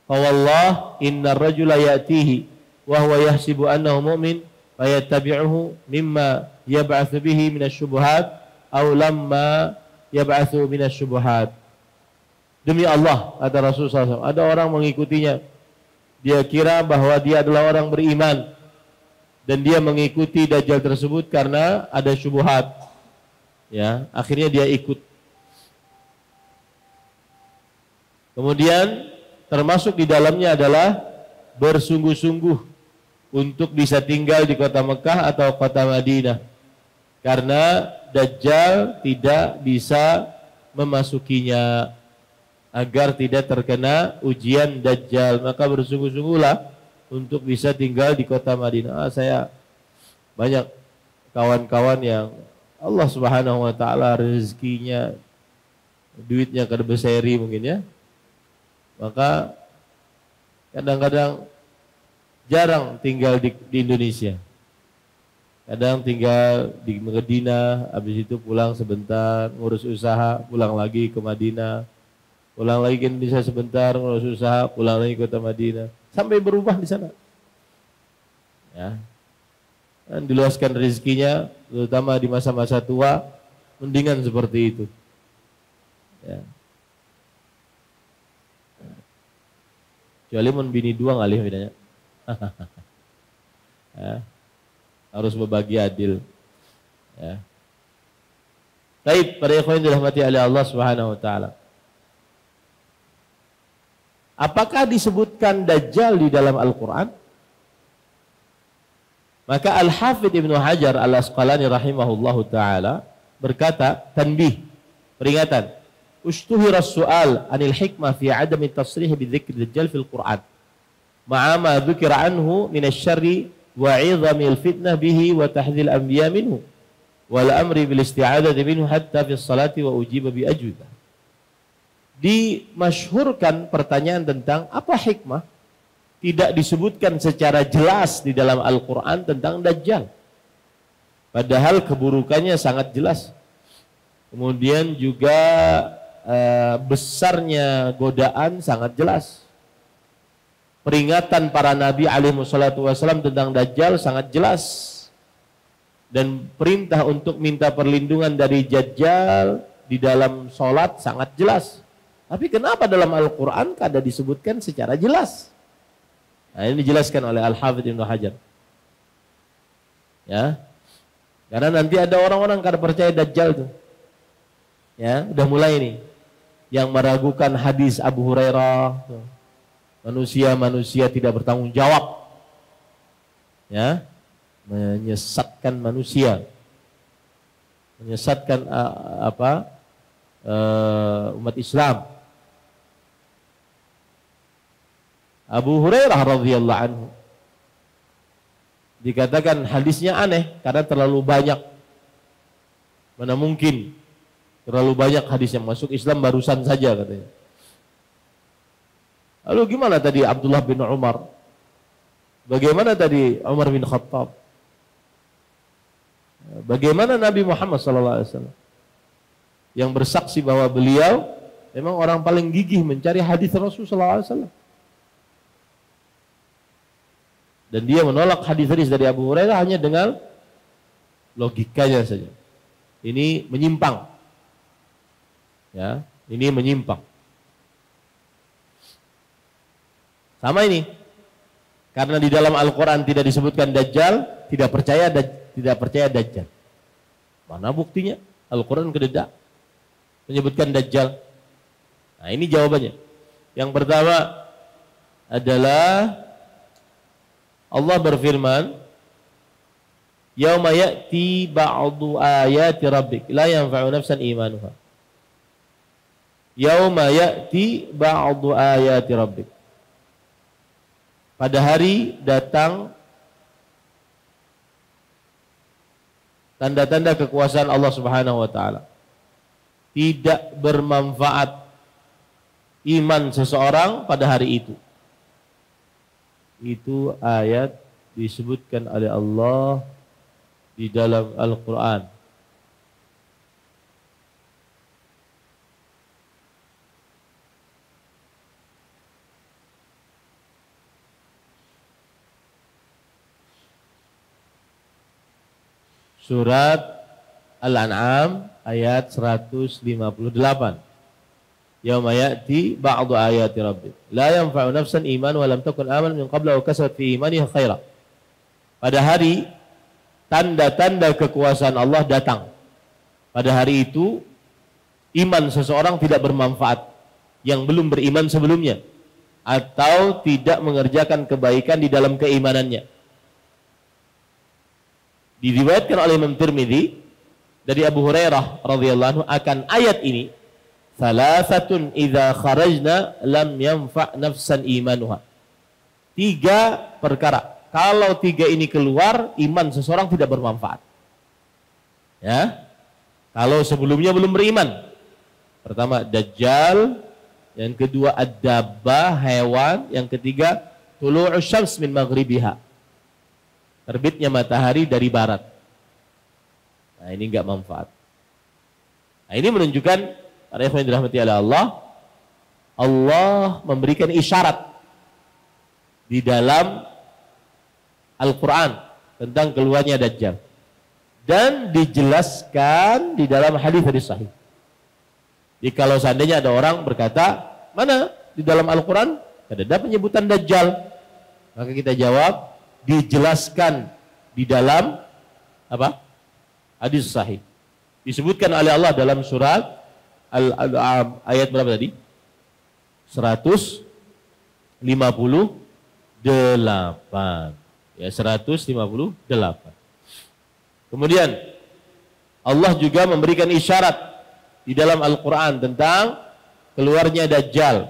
Fa wallah innar rajula ya'tihi wa huwa yahsibu annahu mu'min fa yattabi'uhu mimma yab'atsu bihi minasyubuhat aw lamma yab'atsu minasyubuhat. Demi Allah, kata Rasul SAW, ada orang mengikutinya. Dia kira bahwa dia adalah orang beriman dan dia mengikuti dajjal tersebut karena ada syubhat. Ya, akhirnya dia ikut. Kemudian termasuk di dalamnya adalah bersungguh-sungguh untuk bisa tinggal di kota Mekah atau kota Madinah, karena dajjal tidak bisa memasukinya. Agar tidak terkena ujian dajjal, maka bersungguh-sungguhlah untuk bisa tinggal di kota Madinah. Saya banyak kawan-kawan yang Allah Subhanahu wa taala rezekinya, duitnya kada berseri mungkin ya. Maka kadang-kadang jarang tinggal di Indonesia. Kadang tinggal di Madinah, habis itu pulang sebentar ngurus usaha, pulang lagi ke Madinah. Pulang lagi ke Indonesia sebentar, ngurus usaha, pulang lagi ke kota Madinah, sampai berubah di sana. Ya, dan diluaskan rezekinya, terutama di masa-masa tua, mendingan seperti itu. Ya. Kecuali mun bini dua ngalih bedanya. Ya. Harus berbagi adil. Ya. Baik, para ikhwan yang dirahmati oleh Allah Subhanahu wa taala. Apakah disebutkan dajjal di dalam Al-Quran? Maka Al-Hafidh Ibnu Hajar Al-Asqalani rahimahullahu ta'ala berkata, tanbih, peringatan, ushtuhira su'al anil hikmah fi adami tasrih bidzikri dajjal fil Quran ma'ama dzukira anhu minasyarri wa 'idhamil fitnah bihi wa tahdhil anbiya minhu wal amri bil isti'adati minhu hatta fi salati wa ujiba bi ajwibah. Dimasyhurkan pertanyaan tentang apa hikmah tidak disebutkan secara jelas di dalam Al-Quran tentang dajjal, padahal keburukannya sangat jelas. Kemudian juga besarnya godaan sangat jelas. Peringatan para nabi alaihi wassalatu wassalam tentang dajjal sangat jelas, dan perintah untuk minta perlindungan dari dajjal di dalam sholat sangat jelas. Tapi kenapa dalam Al-Quran kada disebutkan secara jelas? Nah, ini dijelaskan oleh Al-Hafidh Ibnu Hajar. Ya, karena nanti ada orang-orang kada percaya dajjal tuh. Ya, udah mulai nih yang meragukan hadis Abu Hurairah. Manusia tidak bertanggung jawab. Ya, menyesatkan manusia. Menyesatkan umat Islam. Abu Hurairah radhiyallahu anhu. Dikatakan hadisnya aneh karena terlalu banyak. Mana mungkin terlalu banyak hadis yang masuk Islam barusan saja katanya. Lalu gimana tadi Abdullah bin Umar? Bagaimana tadi Umar bin Khattab? Bagaimana Nabi Muhammad SAW yang bersaksi bahwa beliau memang orang paling gigih mencari hadis Rasulullah SAW. Dan dia menolak hadis-hadis dari Abu Hurairah hanya dengan logikanya saja. Ini menyimpang. Ya, ini menyimpang. Sama ini. Karena di dalam Al-Qur'an tidak disebutkan Dajjal, tidak percaya Dajjal. Mana buktinya? Al-Qur'an tidak menyebutkan Dajjal. Nah, ini jawabannya. Yang pertama adalah Allah berfirman, "Yauma ya'ti ba'du ayati rabbik la yanfa'u nafsan imanuha." Yauma ya'ti ba'du ayati rabbik. Pada hari datang tanda-tanda kekuasaan Allah Subhanahu wa taala. Tidak bermanfaat iman seseorang pada hari itu. Itu ayat disebutkan oleh Allah di dalam Al-Quran. Surat Al-An'am ayat 158. Yauma ya'ti ba'du ayati rabbik la yanfa'u nafsan iman wa lam takun amanat min qabla wa kasabat fi imaniha khaira. Pada hari tanda-tanda kekuasaan Allah datang. Pada hari itu iman seseorang tidak bermanfaat yang belum beriman sebelumnya atau tidak mengerjakan kebaikan di dalam keimanannya. Diriwayatkan oleh Imam Tirmidzi dari Abu Hurairah radhiyallahu anhu akan ayat ini, "Salasatun idza kharajna lam yanfa' nafsan imanuha." 3 perkara. Kalau 3 ini keluar, iman seseorang tidak bermanfaat. Ya. Kalau sebelumnya belum beriman. Pertama Dajjal, yang kedua ad-dabbah, hewan, yang ketiga tulu'us syams min maghribiha. Terbitnya matahari dari barat. Nah, ini enggak manfaat. Nah, ini menunjukkan para ikhwan yang dirahmati oleh Allah, Allah memberikan isyarat di dalam Al-Quran tentang keluarnya Dajjal. Dan dijelaskan di dalam hadis-hadis sahih. Jadi kalau seandainya ada orang berkata, mana di dalam Al-Quran ada penyebutan Dajjal? Maka kita jawab, dijelaskan di dalam apa? Hadis sahih. Disebutkan oleh Allah dalam surat Al-An'am ayat berapa tadi? 158. Ya, 158. Kemudian Allah juga memberikan isyarat di dalam Al-Qur'an tentang keluarnya Dajjal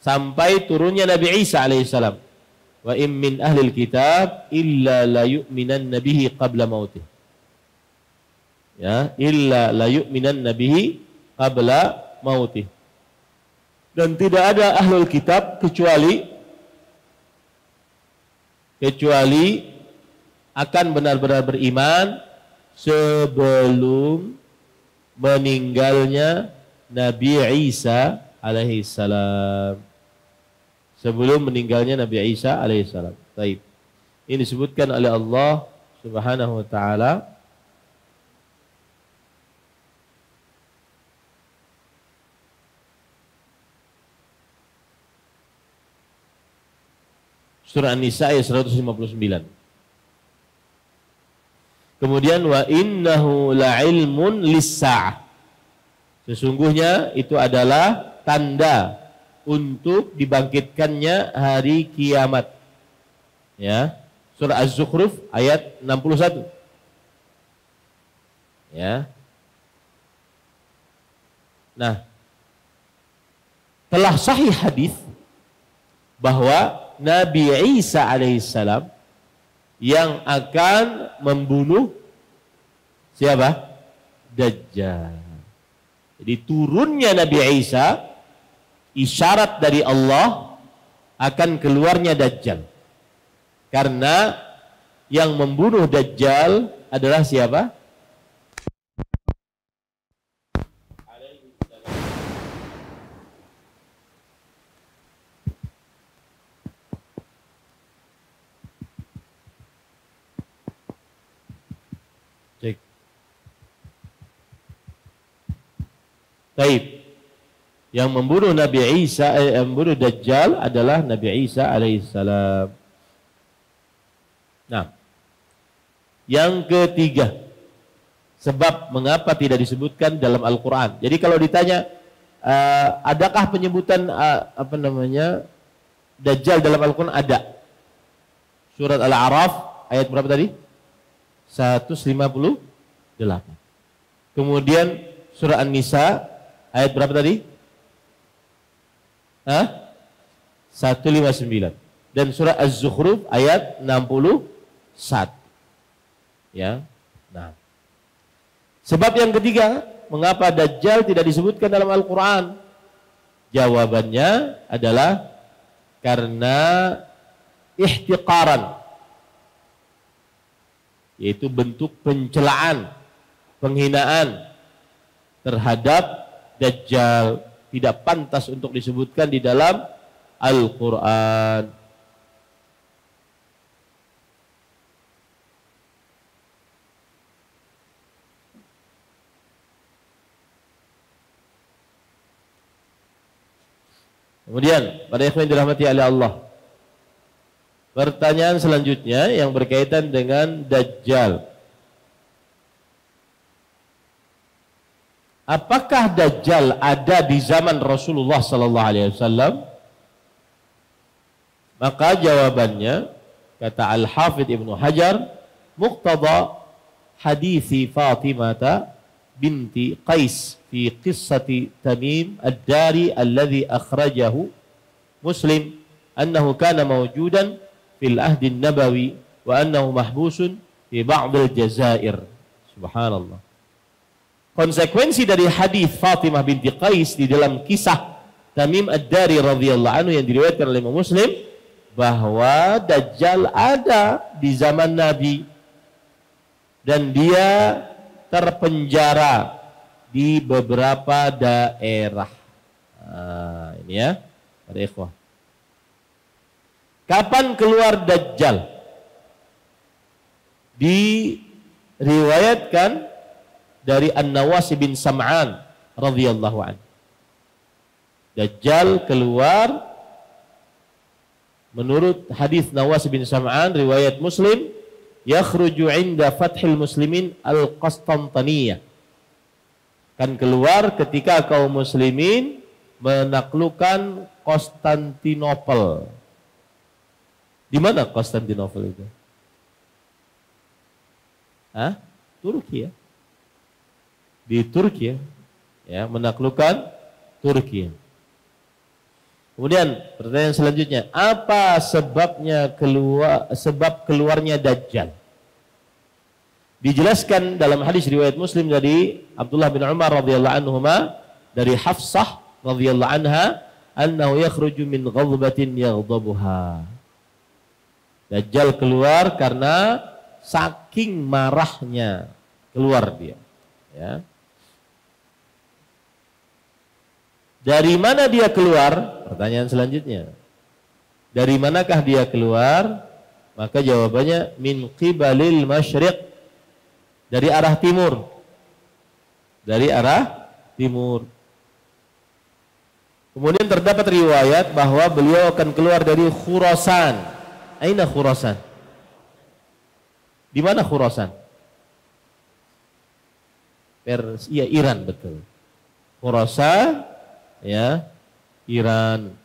sampai turunnya Nabi Isa alaihissalam. Wa in min ahlil kitab illa la yu'minanna bihi qabla mautih. Ya, illa la yu'minanna bihi qabla mautih. Dan tidak ada ahlul kitab kecuali akan benar-benar beriman sebelum meninggalnya Nabi Isa alaihissalam. Sebelum meninggalnya Nabi Isa alaihissalam. Baik. Ini disebutkan oleh Allah Subhanahu wa taala Surah An-Nisa ayat 159. Kemudian wa innahu la'ilmun lis-sa'ah. Sesungguhnya itu adalah tanda untuk dibangkitkannya hari kiamat. Ya. Surah Az-Zukhruf ayat 61. Ya. Nah, telah sahih hadis bahwa Nabi Isa alaihissalam yang akan membunuh siapa? Dajjal. Jadi turunnya Nabi Isa isyarat dari Allah akan keluarnya Dajjal. Karena yang membunuh Dajjal adalah siapa? Cek. Taib. Yang membunuh Nabi Isa, membunuh Dajjal adalah Nabi Isa alaihissalam. Nah, yang ketiga, sebab mengapa tidak disebutkan dalam Al-Quran. Jadi kalau ditanya, adakah penyebutan Dajjal dalam Al-Quran? Ada. Surat Al-A'raf ayat berapa tadi? 158. Kemudian surah An-Nisa ayat berapa tadi? 159. Dan surah Az-Zukhruf ayat 61. Ya. Nah. Sebab yang ketiga, mengapa Dajjal tidak disebutkan dalam Al-Quran? Jawabannya adalah karena ihtiqaran, yaitu bentuk pencelaan, penghinaan terhadap Dajjal, tidak pantas untuk disebutkan di dalam Al-Quran. Kemudian, pada ikhwan yang dirahmati oleh Allah, pertanyaan selanjutnya yang berkaitan dengan Dajjal. Apakah Dajjal ada di zaman Rasulullah sallallahu alaihi wasallam? Maka jawabannya, kata Al-Hafidh Ibnu Hajar, muqtada hadithi Fatimah binti Qais fi qissati Tamim ad-Dari alladhi akhrajahu Muslim annahu kana mawjudan fil ahdi nabawi wa annahu mahbusun fi ba'd al-Jazair. Subhanallah. Konsekuensi dari hadis Fatimah binti Qais di dalam kisah Tamim ad-Dari radhiyallahu anhu yang diriwayatkan oleh Imam Muslim, bahwa Dajjal ada di zaman Nabi dan dia terpenjara di beberapa daerah. Ini ya, para ikhwah. Kapan keluar Dajjal? Diriwayatkan dari An-Nawas bin Sam'an radhiyallahu anhu. Dajjal keluar menurut hadis Nawas bin Sam'an riwayat Muslim, yakhruju 'inda fathil muslimin al-Qastantaniyah. Kan keluar ketika kaum muslimin menaklukkan Konstantinopel. Di mana Konstantinopel itu? Turki ya. Di Turki ya, menaklukkan Turki. Kemudian pertanyaan selanjutnya, apa sebab keluarnya Dajjal? Dijelaskan dalam hadis riwayat Muslim dari Abdullah bin Umar radhiyallahu anhuma, dari Hafsah radhiyallahu anha, annahu yakhruju min ghadbatin yaghdabuha. Dajjal keluar karena saking marahnya keluar dia, ya. Dari mana dia keluar? Pertanyaan selanjutnya. Dari manakah dia keluar? Maka jawabannya min qibalil masyriq, dari arah timur. Dari arah timur. Kemudian terdapat riwayat bahwa beliau akan keluar dari Khurasan. Aina Khurasan? Di mana Khurasan? Persia, Iran, betul. Khurasan, ya, Iran.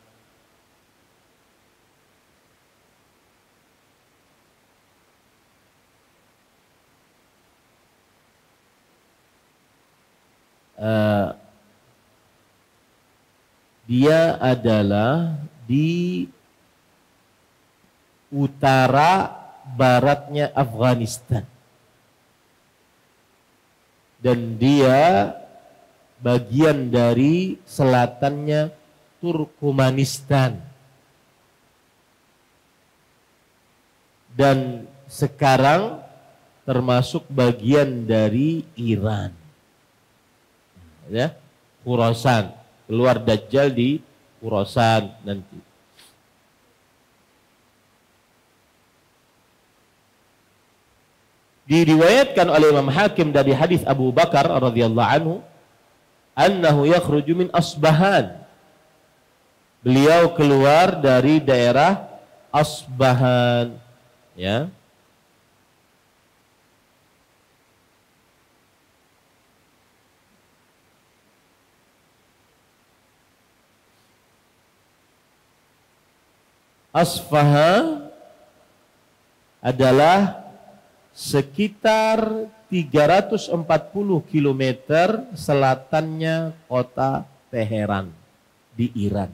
Dia adalah di utara baratnya Afghanistan. Dan dia bagian dari selatannya Turkmenistan. Dan sekarang termasuk bagian dari Iran. Ya, Khurasan. Keluar Dajjal di Khurasan nanti. Diriwayatkan oleh Imam Hakim dari hadis Abu Bakar radhiyallahu anhu, annahu yakhruju min Asbahan. Beliau keluar dari daerah Asbahan, ya. Asbahan adalah sekitar 340 km selatannya kota Teheran di Iran.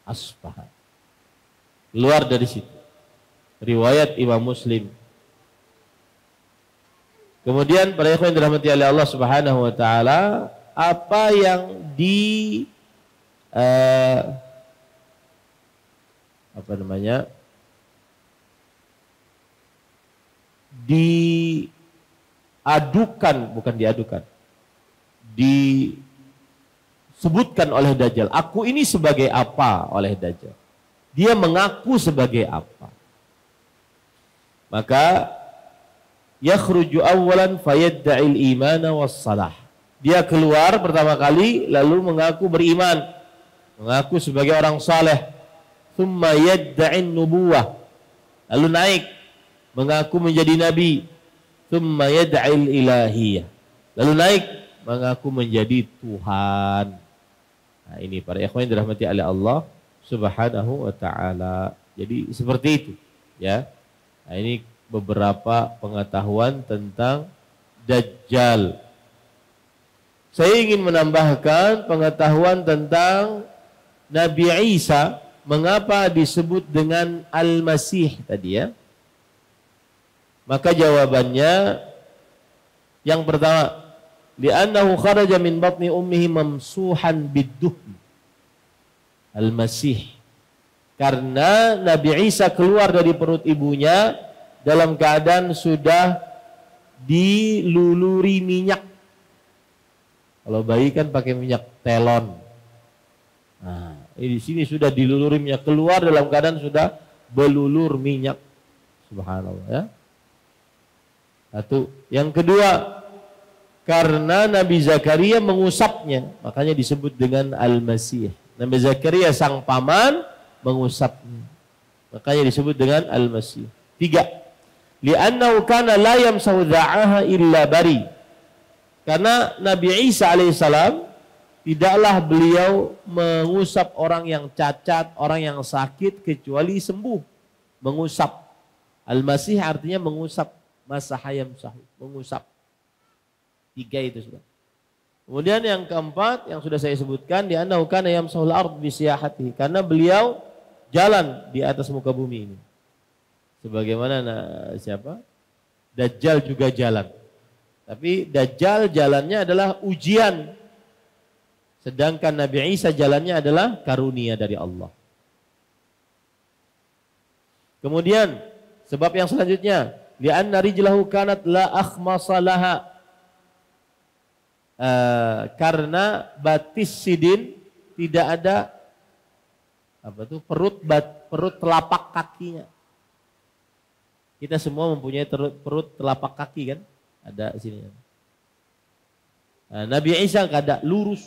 Asbahan. Keluar dari situ. Riwayat Imam Muslim. Kemudian para ikhwan yang dirahmati oleh Allah Subhanahu wa taala, apa yang disebutkan oleh Dajjal. Aku ini sebagai apa oleh Dajjal? Dia mengaku sebagai apa? Maka yakhruju awwalan fayadda'il imana wassalah. Dia keluar pertama kali lalu mengaku beriman, mengaku sebagai orang saleh. Tsumma yadda'in nubuwah. Lalu naik mengaku menjadi nabi. Tsumma yad'il ilahiyah. Lalu naik mengaku menjadi Tuhan. Nah, ini para ikhwan yang dirahmati oleh Allah Subhanahu wa taala. Jadi seperti itu, ya. Nah, ini beberapa pengetahuan tentang Dajjal. Saya ingin menambahkan pengetahuan tentang Nabi Isa, mengapa disebut dengan Al-Masih tadi, ya. Maka jawabannya yang pertama, li'annahu kharaja min batni ummihi mamsuhan bid-duhn. Al-Masih. Karena Nabi Isa keluar dari perut ibunya dalam keadaan sudah diluluri minyak. Kalau bayi kan pakai minyak telon. Nah, di sini sudah diluluri minyak, keluar dalam keadaan sudah belulur minyak. Subhanallah, ya. Satu. Yang kedua, karena Nabi Zakaria mengusapnya, makanya disebut dengan Al-Masih. Nabi Zakaria sang paman mengusapnya, makanya disebut dengan Al-Masih. Tiga, li'annahu kana la yamsahu dha'aha illa bari. Karena Nabi Isa alaihissalam tidaklah beliau mengusap orang yang cacat, orang yang sakit kecuali sembuh. Mengusap. Al-Masih artinya mengusap. Masahayam sahu, mengusap. Tiga itu sudah. Kemudian yang keempat yang sudah saya sebutkan, di annahu kana yamsahul ard bi siyahatihi, karena beliau jalan di atas muka bumi ini. Sebagaimana siapa? Dajjal juga jalan. Tapi Dajjal jalannya adalah ujian. Sedangkan Nabi Isa jalannya adalah karunia dari Allah. Kemudian sebab yang selanjutnya, li'anna rijlahu kanat la akhmasa laha. Karena batis sidin tidak ada perut telapak kakinya. Kita semua mempunyai perut telapak kaki kan? Ada di sini. Nabi Isa kada lurus.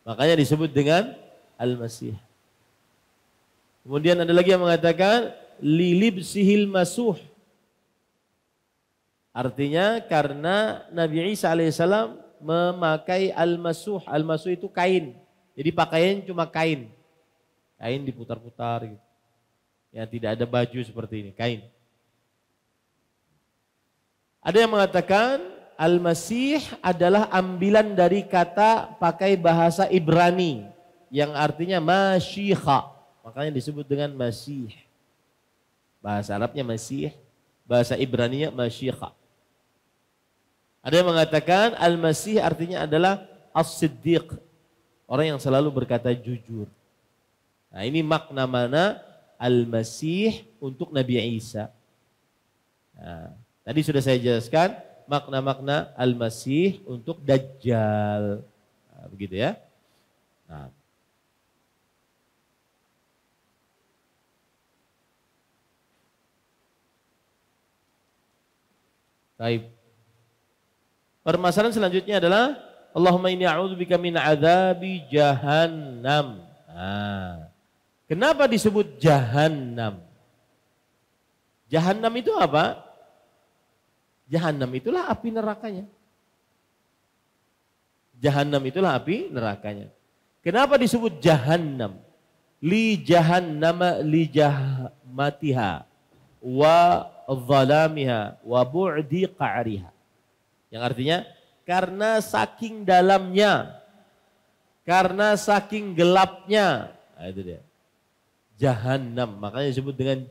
Makanya disebut dengan Al-Masih. Kemudian ada lagi yang mengatakan lilibsihil masuh. Artinya karena Nabi Isa alaihissalam memakai al-masuh. Al-masuh itu kain. Jadi pakaian cuma kain. Kain diputar-putar gitu. Ya, tidak ada baju seperti ini, kain. Ada yang mengatakan Al-Masih adalah ambilan dari kata pakai bahasa Ibrani yang artinya masyikha. makanya disebut dengan Masih. Bahasa Arabnya Masih, bahasa Ibraninya Masyikha. Ada yang mengatakan Al-Masih artinya adalah As-Siddiq, orang yang selalu berkata jujur. Nah ini makna mana Al-Masih untuk Nabi Isa. Nah, tadi sudah saya jelaskan makna-makna Al-Masih untuk Dajjal. Nah, begitu ya. Nah. Baik. Permasalahan selanjutnya adalah Allahumma inni a'udzubika min adzabi jahannam. Nah, kenapa disebut jahannam? Jahannam itu apa? Jahannam itulah api nerakanya. Jahannam itulah api nerakanya. Kenapa disebut jahannam? Li jahannama li jahmatiha wa zalamiha wa bu'di qa'riha. Yang artinya karena saking dalamnya, karena saking gelapnya. Nah, itu dia. Jahannam, makanya disebut dengan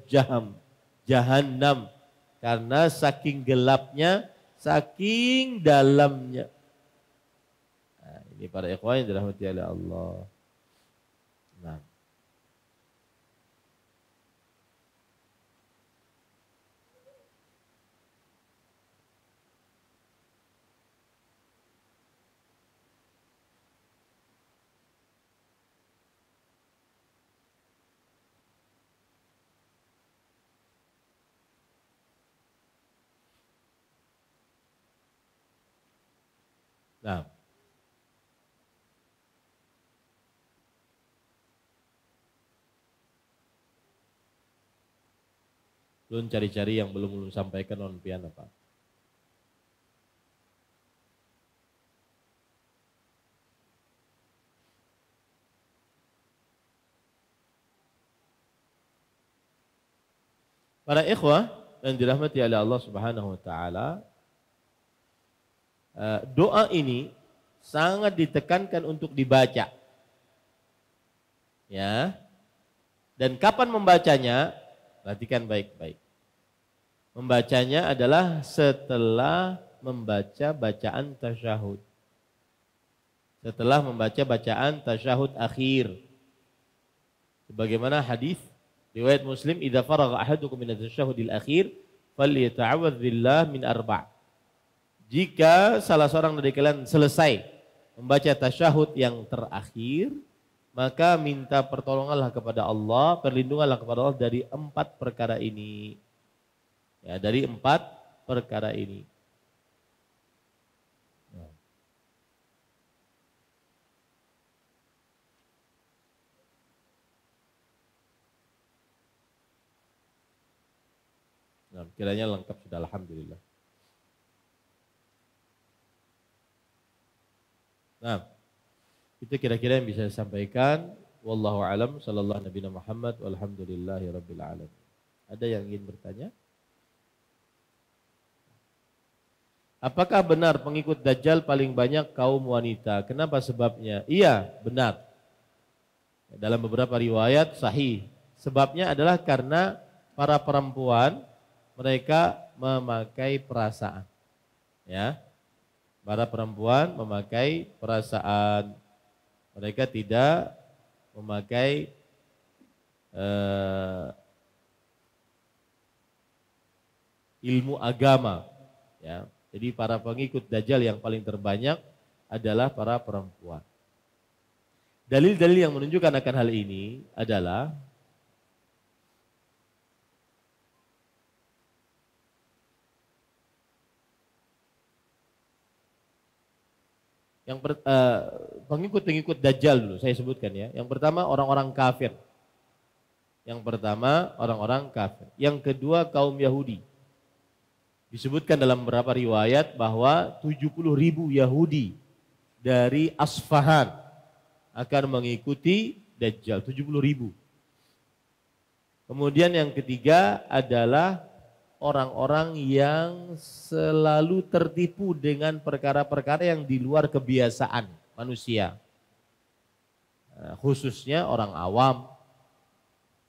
jahannam. Karena saking gelapnya, saking dalamnya. Nah, ini para ikhwan yang dirahmati oleh Allah. Nah. Nah. Belum cari-cari yang belum sampaikan non piano Pak. Para ikhwah yang dirahmati oleh Allah Subhanahu wa taala, doa ini sangat ditekankan untuk dibaca. Ya. Dan kapan membacanya? Perhatikan baik-baik. Membacanya adalah setelah membaca bacaan tasyahud. Setelah membaca bacaan tasyahud akhir. Sebagaimana hadis riwayat Muslim, "Idza faragha ahadukum min at-tasyahhudil akhir, falyata'awwadz billah min arba'." Jika salah seorang dari kalian selesai membaca tasyahud yang terakhir, maka minta pertolonganlah kepada Allah, perlindunganlah kepada Allah dari 4 perkara ini. Ya, dari 4 perkara ini. Nah, kiranya lengkap sudah, alhamdulillah. Nah, itu kira-kira yang bisa saya sampaikan. Wallahu alam, sallallahu nabi Muhammad, walhamdulillahi rabbil alamin. Ada yang ingin bertanya? Apakah benar pengikut Dajjal paling banyak kaum wanita? Kenapa sebabnya? Iya, benar. Dalam beberapa riwayat sahih. Sebabnya adalah karena para perempuan mereka memakai perasaan. Ya. Para perempuan memakai perasaan. Mereka tidak memakai ilmu agama. Ya. Jadi para pengikut Dajjal yang paling terbanyak adalah para perempuan. Dalil-dalil yang menunjukkan akan hal ini adalah pengikut-pengikut Dajjal dulu saya sebutkan ya. Yang pertama orang-orang kafir. Yang pertama orang-orang kafir. Yang kedua kaum Yahudi. Disebutkan dalam beberapa riwayat bahwa 70.000 Yahudi dari Asfahan akan mengikuti Dajjal, 70.000. Kemudian yang ketiga adalah orang-orang yang selalu tertipu dengan perkara-perkara yang di luar kebiasaan manusia. Khususnya orang awam,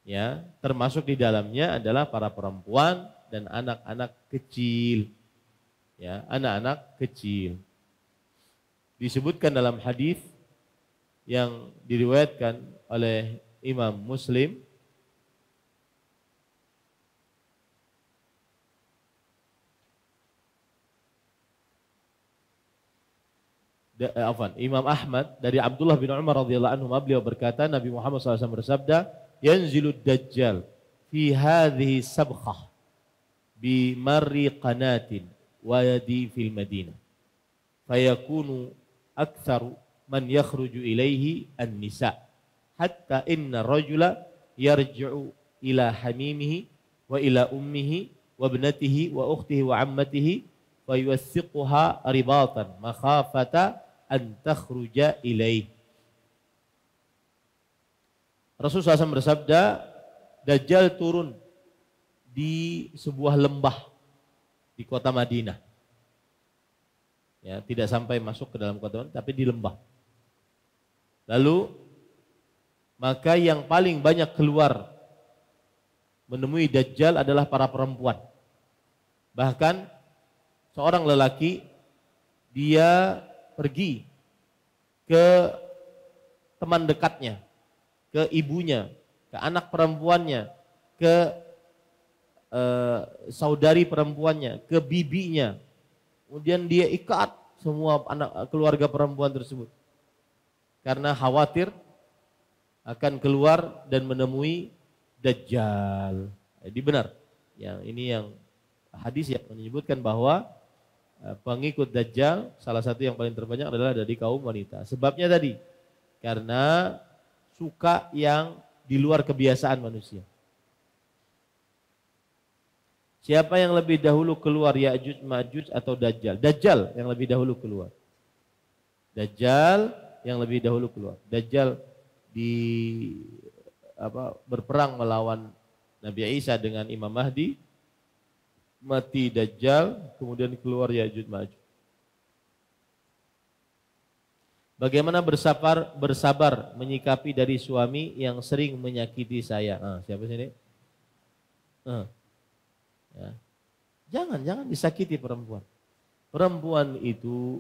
Ya, termasuk di dalamnya adalah para perempuan dan anak-anak kecil. Ya, anak-anak kecil. Disebutkan dalam hadis yang diriwayatkan oleh Imam Muslim, Imam Ahmad dari Abdullah bin Umar radhiyallahu anhu, beliau berkata Nabi Muhammad SAW bersabda, yanzilud dajjal fi hadhihi sabkhah bi marri qanatin wa yadi fil madinah fayakunu aktsaru man yakhruju ilaihi an-nisa hatta inna rajula yarji'u ila hamimihi wa ila ummihi wa ibnatihi wa ukhtihi wa ammatihi wa yuwathiquha ribatan makhafata an takhruja ilaih. Rasulullah SAW bersabda, Dajjal turun di sebuah lembah di kota Madinah. Ya, tidak sampai masuk ke dalam kota Madinah, tapi di lembah. Lalu maka yang paling banyak keluar menemui Dajjal adalah para perempuan. Bahkan seorang lelaki dia pergi ke teman dekatnya, ke ibunya, ke anak perempuannya, ke saudari perempuannya, ke bibinya. Kemudian dia ikat semua anak keluarga perempuan tersebut. Karena khawatir akan keluar dan menemui Dajjal. Jadi benar. Ini yang hadis yang menyebutkan bahwa pengikut Dajjal salah satu yang paling terbanyak adalah dari kaum wanita. Sebabnya tadi, karena suka yang di luar kebiasaan manusia. Siapa yang lebih dahulu keluar, Ya'juj, Ma'juj atau Dajjal? Dajjal yang lebih dahulu keluar. Dajjal yang lebih dahulu keluar. Dajjal berperang melawan Nabi Isa dengan Imam Mahdi. Mati Dajjal, kemudian keluar Ya'juj Ma'juj. Bagaimana bersabar menyikapi dari suami yang sering menyakiti saya? Siapa sini? Ya. Jangan disakiti perempuan. Perempuan itu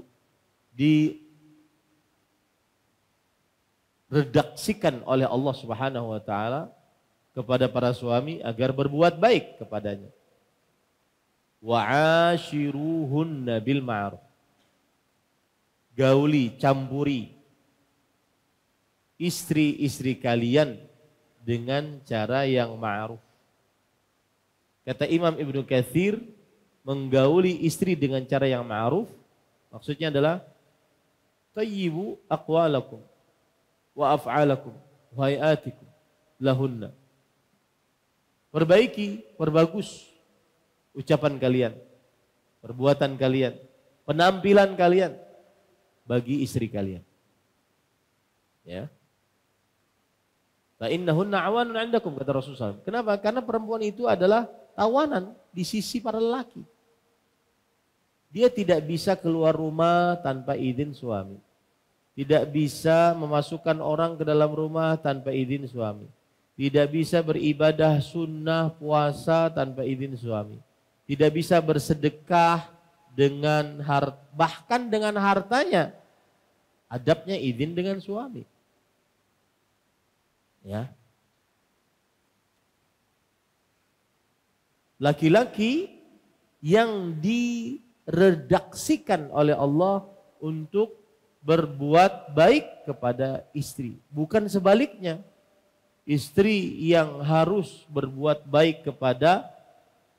diredaksikan oleh Allah Subhanahu wa taala kepada para suami agar berbuat baik kepadanya. Wa'ashiruhunna bil ma'ruf. Gauli, campuri istri-istri kalian dengan cara yang ma'ruf. Kata Imam Ibnu Katsir, menggauli istri dengan cara yang ma'ruf maksudnya adalah tayyibu aqwalakum wa af'alakum wa hayatikum lahunna. Perbagus ucapan kalian, perbuatan kalian, penampilan kalian bagi istri kalian. Ya. Fa innahunna awanun 'indakum, kata Rasulullah. Kenapa? Karena perempuan itu adalah tawanan di sisi para lelaki. Dia tidak bisa keluar rumah tanpa izin suami. Tidak bisa memasukkan orang ke dalam rumah tanpa izin suami. Tidak bisa beribadah sunnah puasa tanpa izin suami. Tidak bisa bersedekah dengan bahkan dengan hartanya. Adabnya izin dengan suami. Ya. Laki-laki yang diredaksikan oleh Allah untuk berbuat baik kepada istri, bukan sebaliknya. Istri yang harus berbuat baik kepada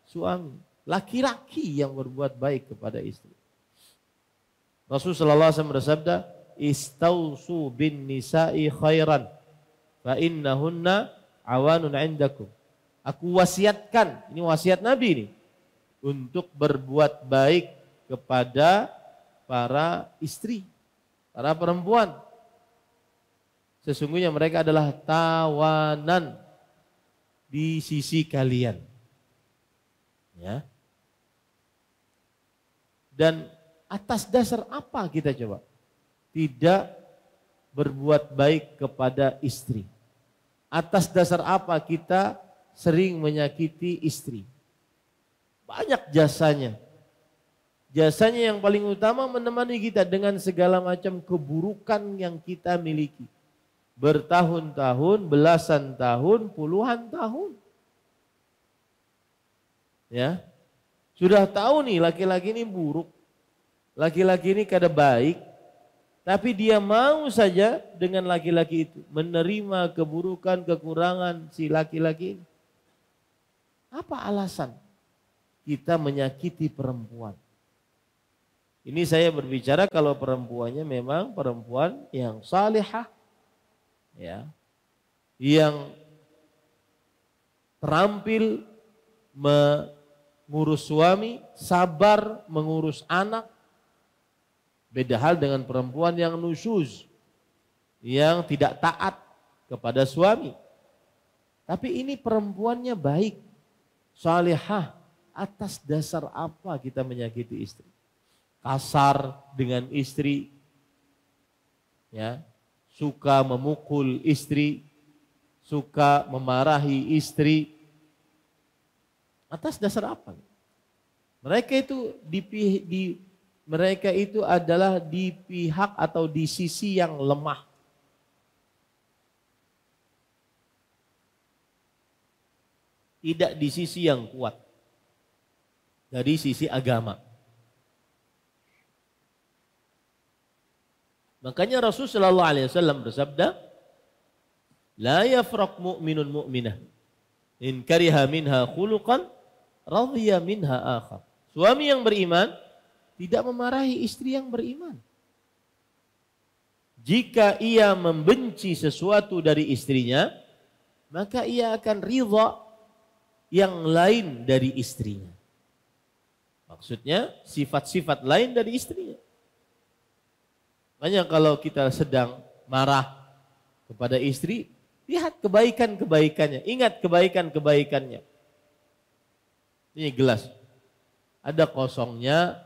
suami. Laki-laki yang berbuat baik kepada istri. Rasulullah SAW bersabda, "Istausu bin nisa'i khairan, fa innahunna awanun 'indakum." Aku wasiatkan, ini wasiat Nabi ini, untuk berbuat baik kepada para istri, para perempuan. Sesungguhnya mereka adalah tawanan di sisi kalian. Ya. Dan atas dasar apa kita coba tidak berbuat baik kepada istri? Atas dasar apa kita sering menyakiti istri? Banyak jasanya. Jasanya yang paling utama menemani kita dengan segala macam keburukan yang kita miliki. Bertahun-tahun, belasan tahun, puluhan tahun. Ya. Sudah tahu nih laki-laki ini buruk. Laki-laki ini kada baik. Tapi dia mau saja dengan laki-laki itu menerima keburukan, kekurangan si laki-laki ini. Apa alasan kita menyakiti perempuan? Ini saya berbicara kalau perempuannya memang perempuan yang salihah, ya, yang terampil mengurus suami, sabar mengurus anak. Beda hal dengan perempuan yang nusyuz, yang tidak taat kepada suami. Tapi ini perempuannya baik, salihah. Atas dasar apa kita menyakiti istri? Kasar dengan istri, ya, suka memukul istri, suka memarahi istri. Atas dasar apa? Mereka itu adalah di pihak atau di sisi yang lemah. Tidak di sisi yang kuat. Dari sisi agama. Makanya Rasulullah SAW bersabda, la yafraq mu'minun mu'minah in kariha minha khuluqan radhiya minha akhar. Suami yang beriman tidak memarahi istri yang beriman. Jika ia membenci sesuatu dari istrinya, maka ia akan ridha yang lain dari istrinya. Maksudnya sifat-sifat lain dari istrinya. Makanya kalau kita sedang marah kepada istri, lihat kebaikan-kebaikannya, ingat kebaikan-kebaikannya. Ini gelas, ada kosongnya,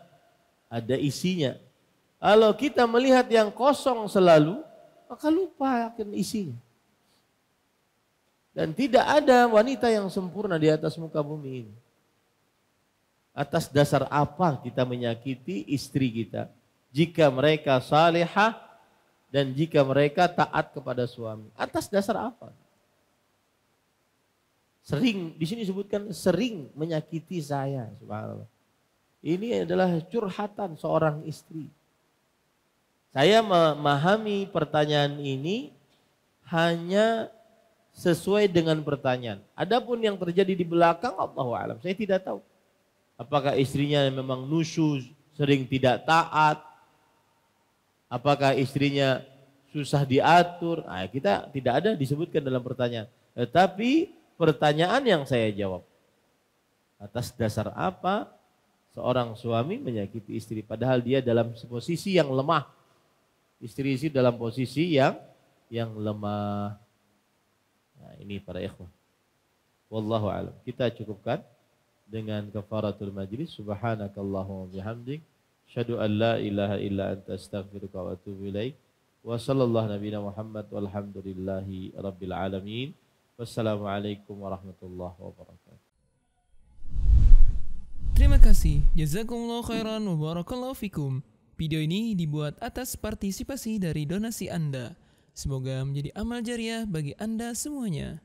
ada isinya. Kalau kita melihat yang kosong selalu, maka lupa akan isinya. Dan tidak ada wanita yang sempurna di atas muka bumi ini. Atas dasar apa kita menyakiti istri kita? Jika mereka salihah dan jika mereka taat kepada suami. Atas dasar apa? Sering, di sini disebutkan sering menyakiti saya. Subhanallah. Ini adalah curhatan seorang istri. Saya memahami pertanyaan ini hanya sesuai dengan pertanyaan. Adapun yang terjadi di belakang, Allahu a'lam, saya tidak tahu. Apakah istrinya memang nusyuz, sering tidak taat? Apakah istrinya susah diatur? Nah, kita tidak ada disebutkan dalam pertanyaan. Tetapi pertanyaan yang saya jawab, atas dasar apa seorang suami menyakiti istri padahal dia dalam posisi yang lemah. Istri dalam posisi yang lemah. Nah, ini para ikhwah. Wallahu a'lam. Kita cukupkan dengan kafaratul majlis. Subhanakallahumma bihamdik, asyhadu an la ilaha illa anta astaghfiruka wa atubu ilaik. Wa sallallahu nabiyana Muhammad walhamdulillahi rabbil alamin. Wassalamualaikum warahmatullahi wabarakatuh. Terima kasih. Jazakumullah khairan wa barakallahu fikum. Video ini dibuat atas partisipasi dari donasi Anda. Semoga menjadi amal jariah bagi Anda semuanya.